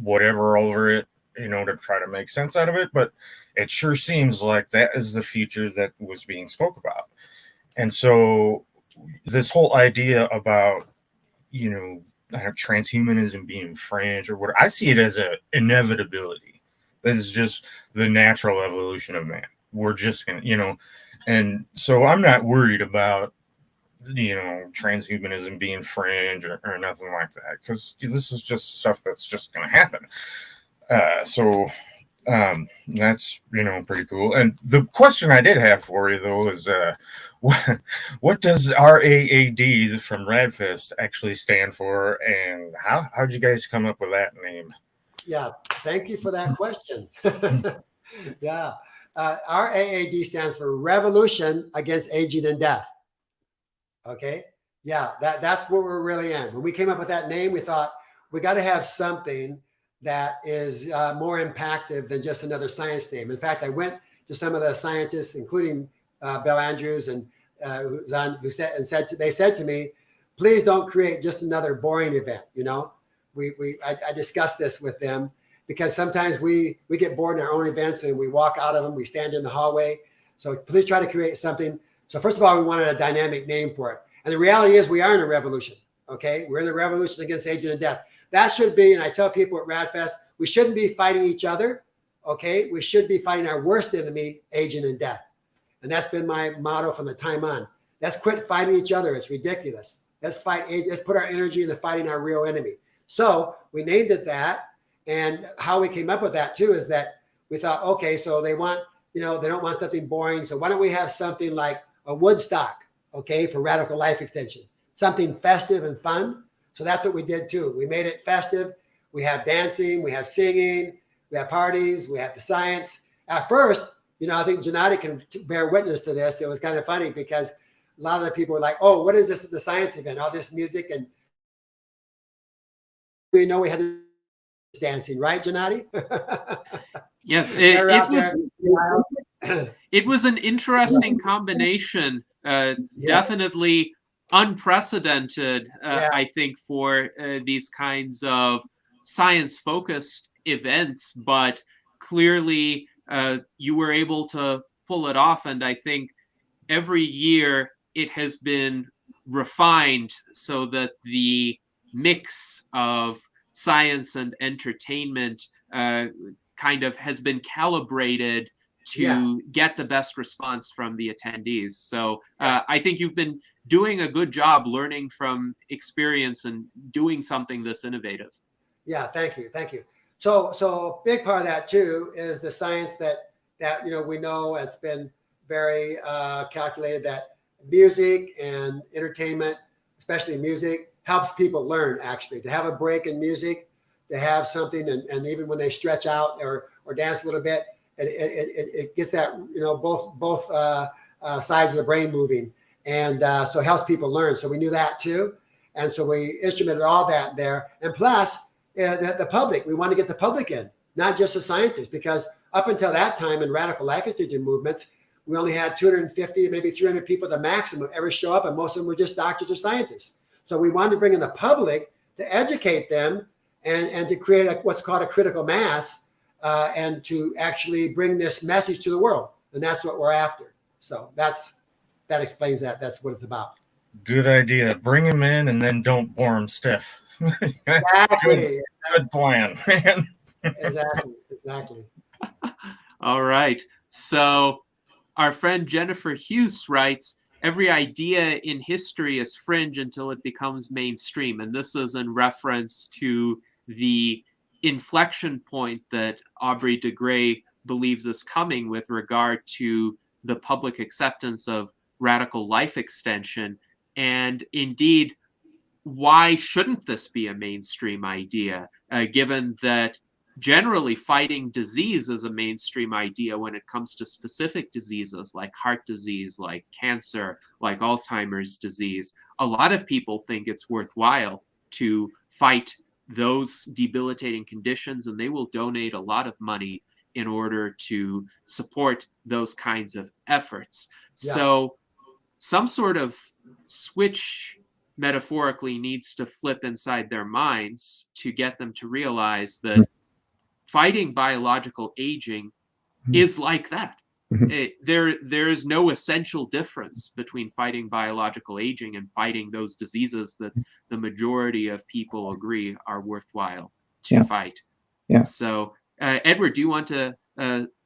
whatever over it, to try to make sense out of it, but it sure seems like that is the future that was being spoke about. And so this whole idea about, transhumanism being fringe or whatever, I see it as an inevitability. That is just the natural evolution of man. We're just going to, and so I'm not worried about, transhumanism being fringe or nothing like that, because this is just stuff that's just going to happen. So that's, pretty cool. And the question I did have for you, though, is what does RAAD from RAADfest actually stand for, and how'd you guys come up with that name? Yeah, thank you for that question. Yeah, RAAD stands for Revolution Against Aging and Death. Okay, yeah, that's what we're really in. When we came up with that name, we thought we got to have something that is more impactful than just another science name. In fact, I went to some of the scientists, including Bill Andrews, and they said to me, "Please don't create just another boring event." I discussed this with them, because sometimes we get bored in our own events and we walk out of them. We stand in the hallway. So please try to create something. So first of all, we wanted a dynamic name for it. And the reality is we are in a revolution. Okay, we're in a revolution against aging and death. That should be, and I tell people at RAADfest, we shouldn't be fighting each other, okay? We should be fighting our worst enemy, aging and death. And that's been my motto from the time on. Let's quit fighting each other. It's ridiculous. Let's put our energy into fighting our real enemy. So we named it that. And how we came up with that too is that we thought, okay, so they want, they don't want something boring. So why don't we have something like a Woodstock, okay, for radical life extension, something festive and fun. So that's what we did too. We made it festive. We have dancing, we have singing, we have parties, we have the science. At first, I think Gennady can bear witness to this. It was kind of funny because a lot of the people were like, oh, what is this, the science event, all this music? And we know we had this dancing, right, Gennady? Yes, it was an interesting combination, definitely unprecedented, I think, for these kinds of science-focused events, but clearly you were able to pull it off, and I think every year it has been refined so that the mix of science and entertainment kind of has been calibrated to get the best response from the attendees. So I think you've been doing a good job learning from experience and doing something this innovative. Yeah, thank you. So a big part of that too is the science that we know has been very calculated, that music and entertainment, especially music, helps people learn, actually, to have a break in music, to have something, and even when they stretch out or dance a little bit, it gets that, both sides of the brain moving. And so it helps people learn. So we knew that too. And so we instrumented all that there. And plus, the public, we want to get the public in, not just the scientists, because up until that time in radical life institute movements, we only had 250, maybe 300 people, the maximum, ever show up, and most of them were just doctors or scientists. So we wanted to bring in the public to educate them and to create what's called a critical mass, and to actually bring this message to the world. And that's what we're after. So that explains that. That's what it's about. Good idea. Bring them in and then don't bore them stiff. Exactly. Good plan, man. Exactly. All right. So our friend Jennifer Hughes writes, every idea in history is fringe until it becomes mainstream. And this is in reference to the inflection point that Aubrey de Grey believes is coming with regard to the public acceptance of radical life extension. And indeed, why shouldn't this be a mainstream idea, given that generally fighting disease is a mainstream idea when it comes to specific diseases like heart disease, like cancer, like Alzheimer's disease? A lot of people think it's worthwhile to fight those debilitating conditions, and they will donate a lot of money in order to support those kinds of efforts. Yeah. So some sort of switch metaphorically needs to flip inside their minds to get them to realize that fighting biological aging is like that. There is no essential difference between fighting biological aging and fighting those diseases that the majority of people agree are worthwhile to fight. Yeah. So, Edward, do you want to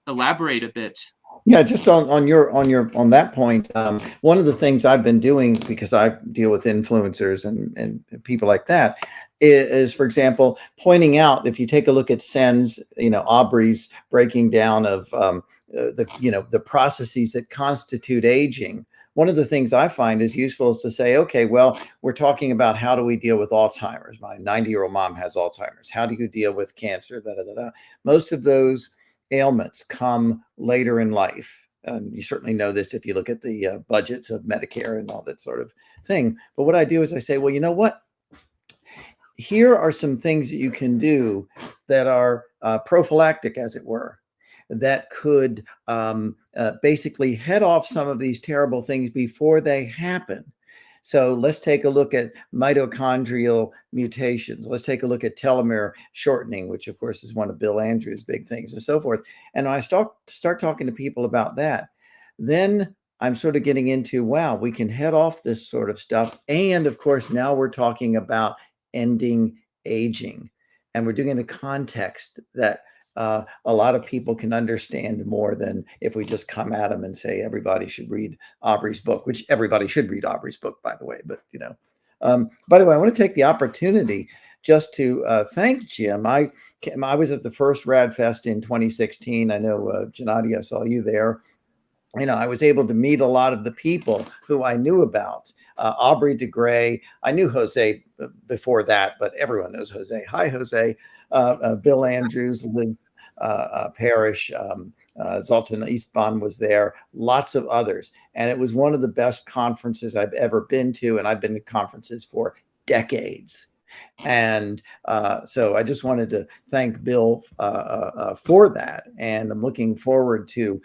elaborate a bit? Yeah, just on that point, one of the things I've been doing, because I deal with influencers and people like that, is, for example, pointing out, if you take a look at Sen's, Aubrey's breaking down of the processes that constitute aging. One of the things I find is useful is to say, okay, well, we're talking about how do we deal with Alzheimer's? My 90-year-old mom has Alzheimer's. How do you deal with cancer? Most of those ailments come later in life. You certainly know this if you look at the budgets of Medicare and all that sort of thing. But what I do is I say, well, you know what? Here are some things that you can do that are prophylactic, as it were, that could basically head off some of these terrible things before they happen. So let's take a look at mitochondrial mutations. Let's take a look at telomere shortening, which of course is one of Bill Andrews' big things, and so forth. And when I start talking to people about that, then I'm sort of getting into, wow, we can head off this sort of stuff. And of course, now we're talking about ending aging. And we're doing it in a context that a lot of people can understand more than if we just come at them and say everybody should read Aubrey's book, which everybody should read Aubrey's book, by the way. But by the way, I want to take the opportunity just to thank Jim. I was at the first RAAD Fest in 2016. I know Gennady, I saw you there. I was able to meet a lot of the people who I knew about. Aubrey de Grey. I knew Jose before that, but everyone knows Jose. Hi, Jose. Bill Andrews, Liz Parrish, Zoltan Eastbahn was there, lots of others. And it was one of the best conferences I've ever been to. And I've been to conferences for decades. And so I just wanted to thank Bill for that. And I'm looking forward to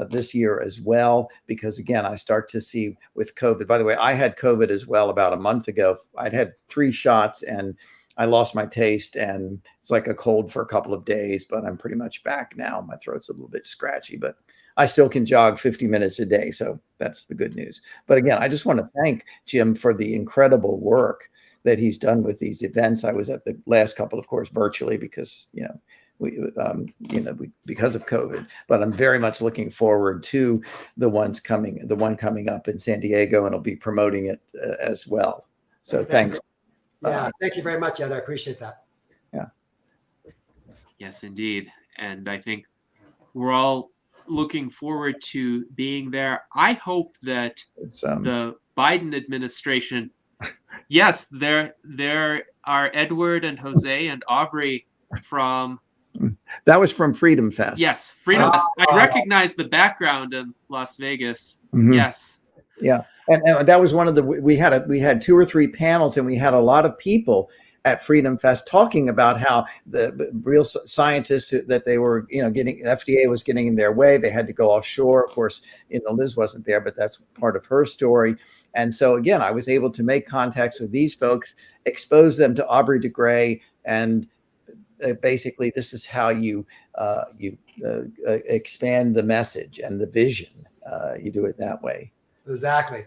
this year as well, because again, I start to see with COVID, by the way, I had COVID as well about a month ago. I'd had 3 shots and I lost my taste, and it's like a cold for a couple of days, but I'm pretty much back now. My throat's a little bit scratchy, but I still can jog 50 minutes a day. So that's the good news. But again, I just want to thank Jim for the incredible work that he's done with these events. I was at the last couple, of course, virtually because, because of COVID, but I'm very much looking forward to the one coming up in San Diego, and I'll be promoting it as well. So thanks. Yeah, thank you very much, Ed. I appreciate that. Yeah. Yes, indeed. And I think we're all looking forward to being there. I hope that the Biden administration, yes, there are Edward and Jose and Aubrey from. That was from Freedom Fest. Yes, Freedom Fest. I recognize the background in Las Vegas. Mm-hmm. Yes. Yeah, and that was one of the we had 2 or 3 panels, and we had a lot of people at Freedom Fest talking about how the real scientists that they were, getting, FDA was getting in their way. They had to go offshore. Of course, Liz wasn't there, but that's part of her story. And so again, I was able to make contacts with these folks, expose them to Aubrey de Grey, and basically this is how you expand the message and the vision. You do it that way. Exactly.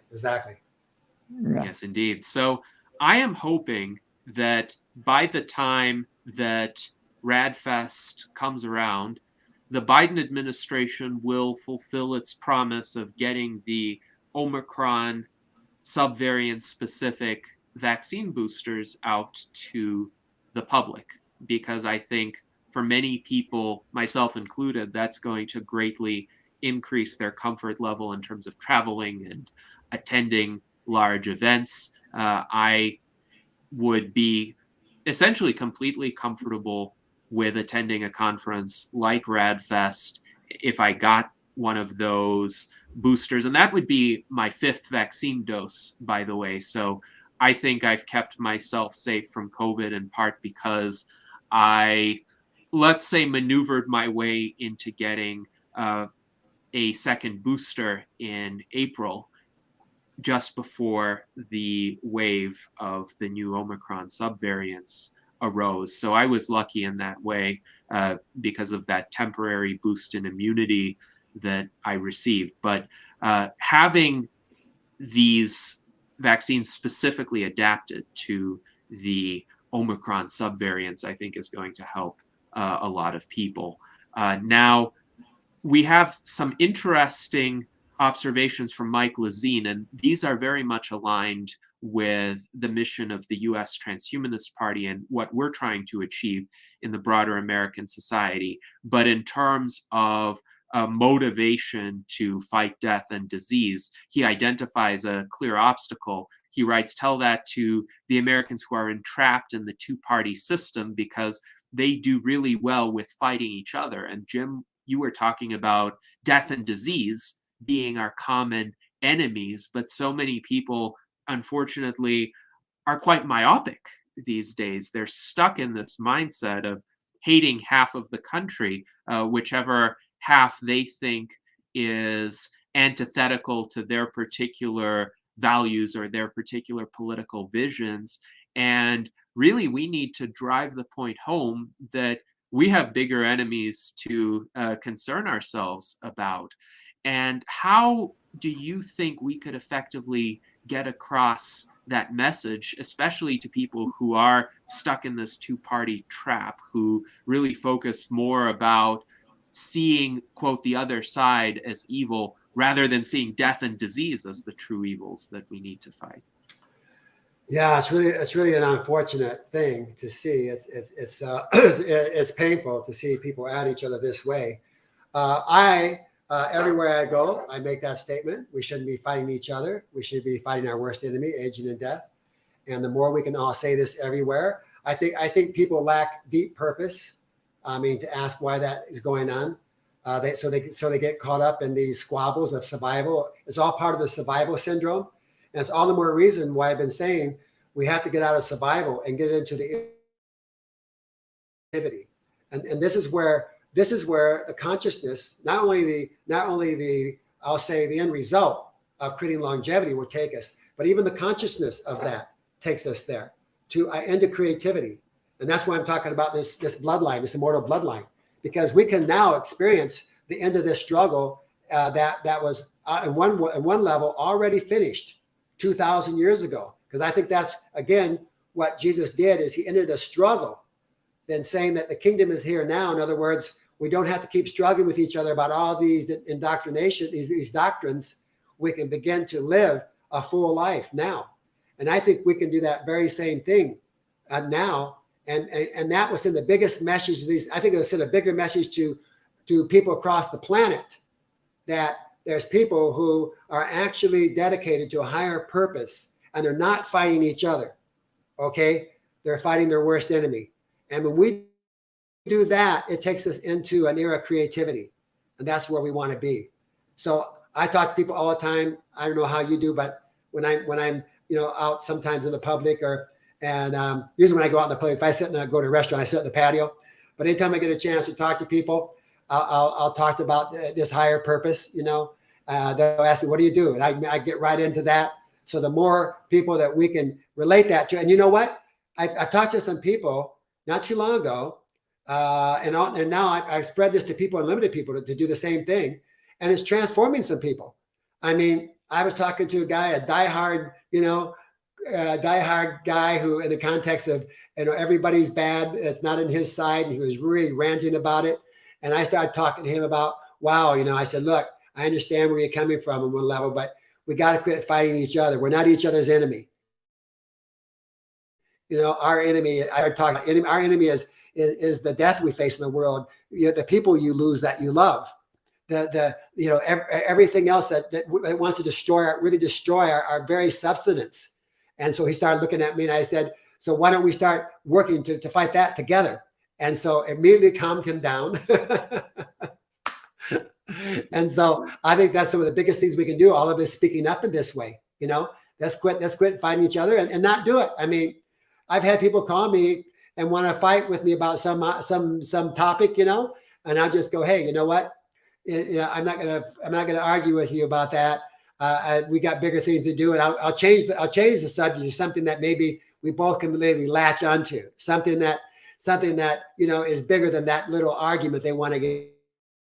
Yeah. Yes, indeed. So I am hoping that by the time that RAADfest comes around, the Biden administration will fulfill its promise of getting the Omicron subvariant specific vaccine boosters out to the public, because I think for many people, myself included, that's going to greatly increase their comfort level in terms of traveling and attending large events. I would be essentially completely comfortable with attending a conference like RAADfest if I got one of those boosters. And that would be my 5th vaccine dose, by the way. So I think I've kept myself safe from COVID in part because I, let's say, maneuvered my way into getting a second booster in April, just before the wave of the new Omicron subvariants arose. So I was lucky in that way because of that temporary boost in immunity that I received. But having these vaccines specifically adapted to the Omicron subvariants, I think, is going to help a lot of people. Now, we have some interesting observations from Mike Lezine, and these are very much aligned with the mission of the U.S. Transhumanist Party and what we're trying to achieve in the broader American society. But in terms of motivation to fight death and disease, he identifies a clear obstacle. He writes, "Tell that to the Americans who are entrapped in the two-party system because they do really well with fighting each other." And Jim, you were talking about death and disease being our common enemies, but so many people, unfortunately, are quite myopic these days. They're stuck in this mindset of hating half of the country, whichever half they think is antithetical to their particular values or their particular political visions. And really, we need to drive the point home that we have bigger enemies to concern ourselves about. And how do you think we could effectively get across that message, especially to people who are stuck in this two-party trap, who really focus more about seeing, quote, the other side as evil rather than seeing death and disease as the true evils that we need to fight? Yeah, it's really an unfortunate thing to see. It's painful to see people at each other this way. Everywhere I go, I make that statement. We shouldn't be fighting each other. We should be fighting our worst enemy, aging and death. And the more we can all say this everywhere, I think people lack deep purpose. I mean, to ask why that is going on. So they get caught up in these squabbles of survival. It's all part of the survival syndrome. And it's all the more reason why I've been saying we have to get out of survival and get into the activity. And this is where the consciousness, not only the I'll say the end result of creating longevity will take us, but even the consciousness of that takes us there to into creativity. And that's why I'm talking about this bloodline, this immortal bloodline, because we can now experience the end of this struggle that was in one level already finished 2,000 years ago. Because I think that's, again, what Jesus did is he ended a struggle, then saying that the kingdom is here now. In other words, we don't have to keep struggling with each other about all these indoctrination, these doctrines. We can begin to live a full life now. And I think we can do that very same thing now. And that was in the biggest message of these. I think it was in a bigger message to people across the planet that there's people who are actually dedicated to a higher purpose, and they're not fighting each other. Okay, they're fighting their worst enemy. And when we do that, it takes us into an era of creativity, and that's where we want to be. So I talk to people all the time. I don't know how you do, but when I'm out sometimes in the public, usually when I go out in the public, if I sit and go to a restaurant, I sit in the patio. But anytime I get a chance to talk to people, I'll talk about this higher purpose. They'll ask me, "What do you do?" And I get right into that. So the more people that we can relate that to, and you know what, I've talked to some people not too long ago, and now I spread this to people and limited people to do the same thing, and it's transforming some people. I mean, I was talking to a guy, a diehard guy who, in the context of everybody's bad, it's not in his side, and he was really ranting about it. And I started talking to him about, wow, I said, look, I understand where you're coming from on one level, but we got to quit fighting each other. We're not each other's enemy. Our enemy, our enemy is the death we face in the world. The people you lose that you love. Everything else that wants to destroy our very substance. And so he started looking at me, and I said, so why don't we start working to fight that together? And so immediately calmed him down. And so I think that's some of the biggest things we can do. All of us speaking up in this way, let's quit fighting each other and not do it. I mean, I've had people call me and want to fight with me about some topic, and I'll just go, hey, you know what? I'm not gonna argue with you about that. We got bigger things to do, and I'll change the subject to something that maybe we both can maybe latch onto, something that is bigger than that little argument they want to get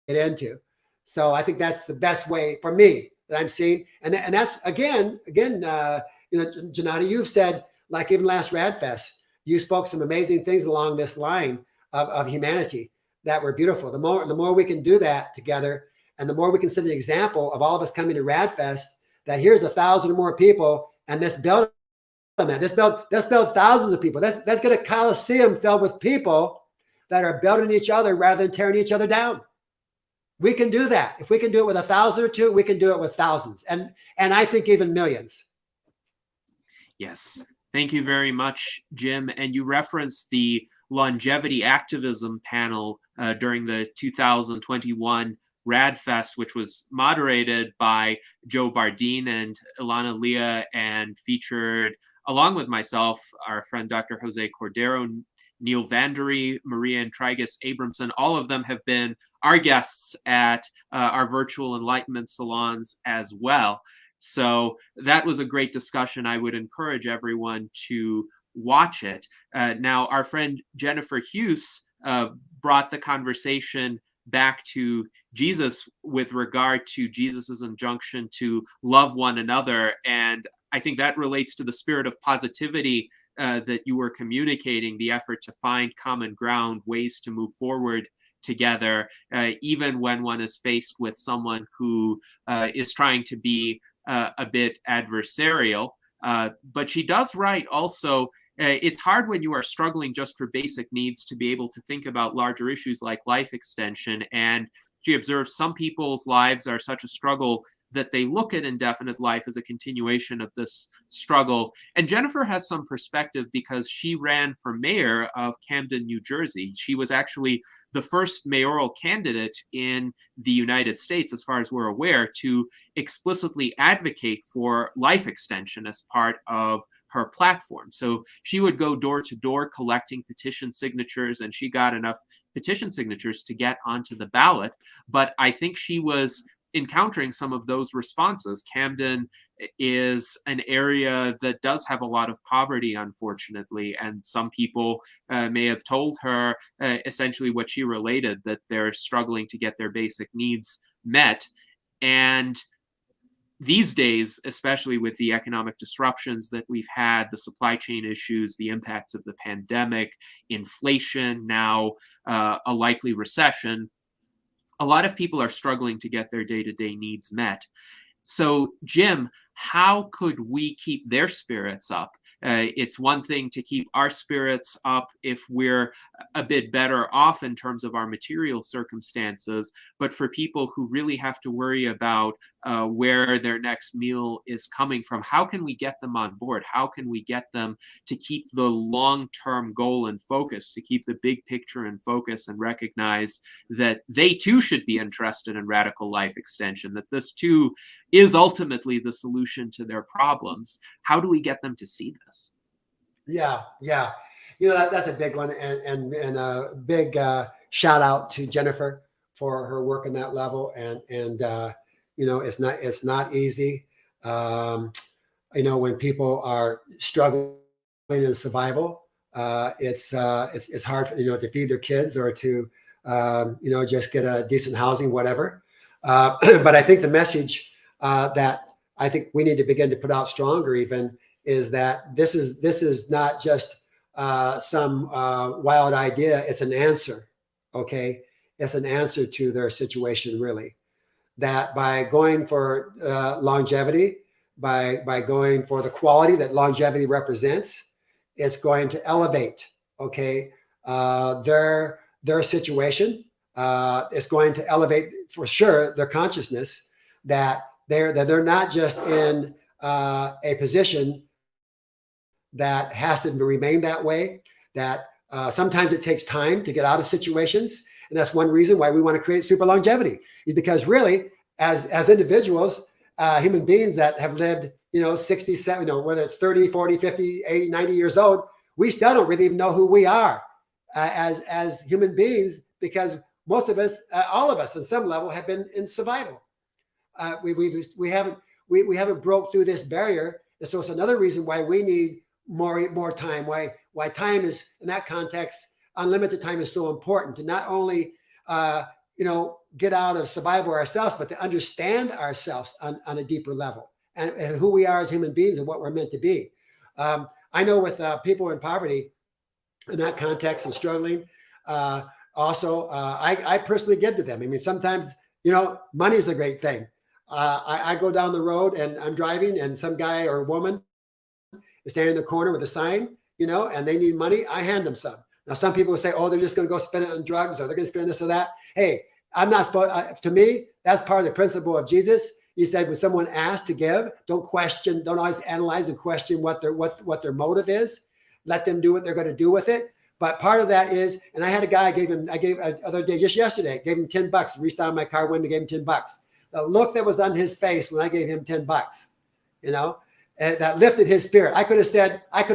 into. So I think that's the best way for me that I'm seeing, and that's again, Janata, you've said, like even last RAAD Fest, you spoke some amazing things along this line of humanity that were beautiful. The more we can do that together, and the more we can set an example of all of us coming to RAAD Fest, that here's 1,000 or more people, and let's build on that. Let's build thousands of people. Let's get a coliseum filled with people that are building each other rather than tearing each other down. We can do that. If we can do it with 1,000 or two, we can do it with thousands, and I think even millions. Yes. Thank you very much, Jim. And you referenced the longevity activism panel during the 2021 RAAD Fest, which was moderated by Joe Bardeen and Ilana Leah, and featured, along with myself, our friend Dr. Jose Cordero, Neil Vandery, Maria and Trigus Abramson. All of them have been our guests at our virtual Enlightenment Salons as well. So that was a great discussion. I would encourage everyone to watch it. Now, our friend Jennifer Hughes brought the conversation back to Jesus with regard to Jesus's injunction to love one another. And I think that relates to the spirit of positivity that you were communicating, the effort to find common ground, ways to move forward together, even when one is faced with someone who is trying to be a bit adversarial. But she does write also, it's hard when you are struggling just for basic needs to be able to think about larger issues like life extension. And she observes some people's lives are such a struggle that they look at indefinite life as a continuation of this struggle. And Jennifer has some perspective because she ran for mayor of Camden, New Jersey. She was actually the first mayoral candidate in the United States, as far as we're aware, to explicitly advocate for life extension as part of her platform. So she would go door to door collecting petition signatures, and she got enough petition signatures to get onto the ballot. But I think she was encountering some of those responses. Camden is an area that does have a lot of poverty, unfortunately, and some people may have told her essentially what she related, that they're struggling to get their basic needs met. And these days, especially with the economic disruptions that we've had, the supply chain issues, the impacts of the pandemic, inflation, now a likely recession, a lot of people are struggling to get their day-to-day needs met. So, Jim, how could we keep their spirits up? It's one thing to keep our spirits up if we're a bit better off in terms of our material circumstances, but for people who really have to worry about where their next meal is coming from, how can we get them on board? How can we get them to keep the long-term goal in focus, to keep the big picture in focus, and recognize that they too should be interested in radical life extension, that this too is ultimately the solution to their problems? How do we get them to see this? Yeah, yeah. That's a big one, and a big shout out to Jennifer for her work in that level. And it's not easy. When people are struggling in survival, it's hard, to feed their kids or to just get a decent housing, whatever. But I think the message that I think we need to begin to put out stronger even is that this is not just some wild idea. It's an answer. Okay. It's an answer to their situation, really. That by going for longevity, by going for the quality that longevity represents, it's going to elevate, okay, their situation. It's going to elevate for sure their consciousness that they're not just in a position that has to remain that way, that sometimes it takes time to get out of situations. And that's one reason why we want to create super longevity, is because really, as individuals, human beings that have lived, 67, whether it's 30, 40, 50, 80, 90 years old, we still don't really even know who we are as human beings, because most of us, all of us on some level, have been in survival. We haven't broke through this barrier. And so it's another reason why we need more time, why time is, in that context, unlimited time is so important, to not only get out of survival ourselves, but to understand ourselves on a deeper level, and who we are as human beings and what we're meant to be. I know with people in poverty, in that context and struggling, also, I personally give to them. I mean, sometimes, money is a great thing. I go down the road and I'm driving, and some guy or woman is standing in the corner with a sign, and they need money. I hand them some. Now, some people will say, oh, they're just going to go spend it on drugs, or they're going to spend this or that. Hey, I'm not supposed, to me, that's part of the principle of Jesus. He said, when someone asks to give, don't always analyze and question what their motive is. Let them do what they're going to do with it. But part of that is, and I had a guy, I gave other day, just yesterday, gave him $10, reached out of my car window, gave him $10. The look that was on his face when I gave him $10, and that lifted his spirit. I could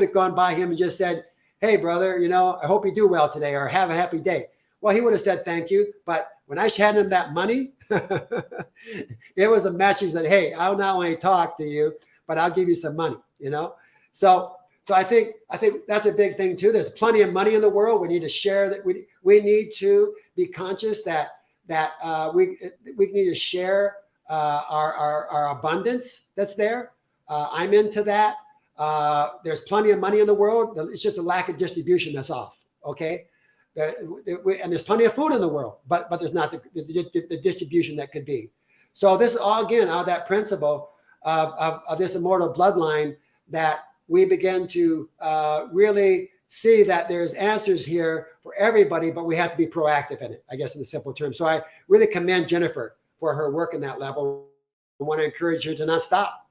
have gone by him and just said, hey, brother, I hope you do well today, or have a happy day. Well, he would have said thank you. But when I handed him that money, it was a message that, hey, I'll not only talk to you, but I'll give you some money, So I think that's a big thing too. There's plenty of money in the world. We need to share that. We need to be conscious that we need to share our abundance that's there. I'm into that. There's plenty of money in the world. It's just a lack of distribution that's off. Okay. And there's plenty of food in the world, but there's not the distribution that could be. So this is all, again, out of that principle of this immortal bloodline, that we begin to really see that there's answers here for everybody, but we have to be proactive in it, I guess, in the simple terms. So I really commend Jennifer for her work in that level. I want to encourage her to not stop.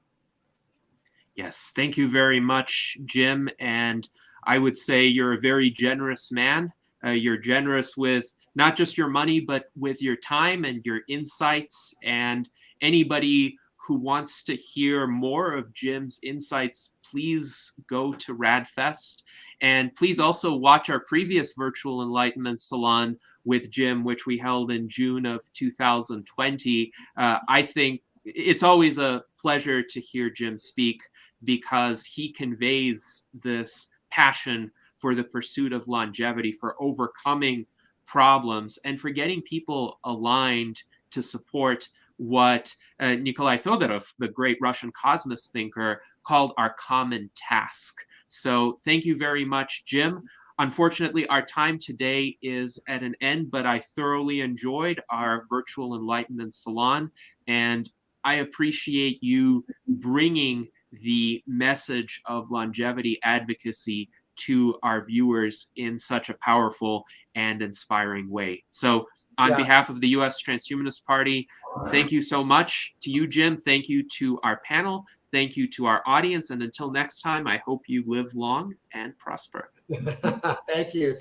Yes, thank you very much, Jim. And I would say you're a very generous man. You're generous with not just your money, but with your time and your insights. And anybody who wants to hear more of Jim's insights, please go to RAADfest. And please also watch our previous virtual Enlightenment Salon with Jim, which we held in June of 2020. I think it's always a pleasure to hear Jim speak, because he conveys this passion for the pursuit of longevity, for overcoming problems, and for getting people aligned to support what Nikolai Fyodorov, the great Russian cosmos thinker, called our common task. So thank you very much, Jim. Unfortunately, our time today is at an end, but I thoroughly enjoyed our virtual Enlightenment Salon, and I appreciate you bringing the message of longevity advocacy to our viewers in such a powerful and inspiring way. So on Yeah. behalf of the U.S. Transhumanist Party, thank you so much to you, Jim. Thank you to our panel. Thank you to our audience. And until next time, I hope you live long and prosper. Thank you.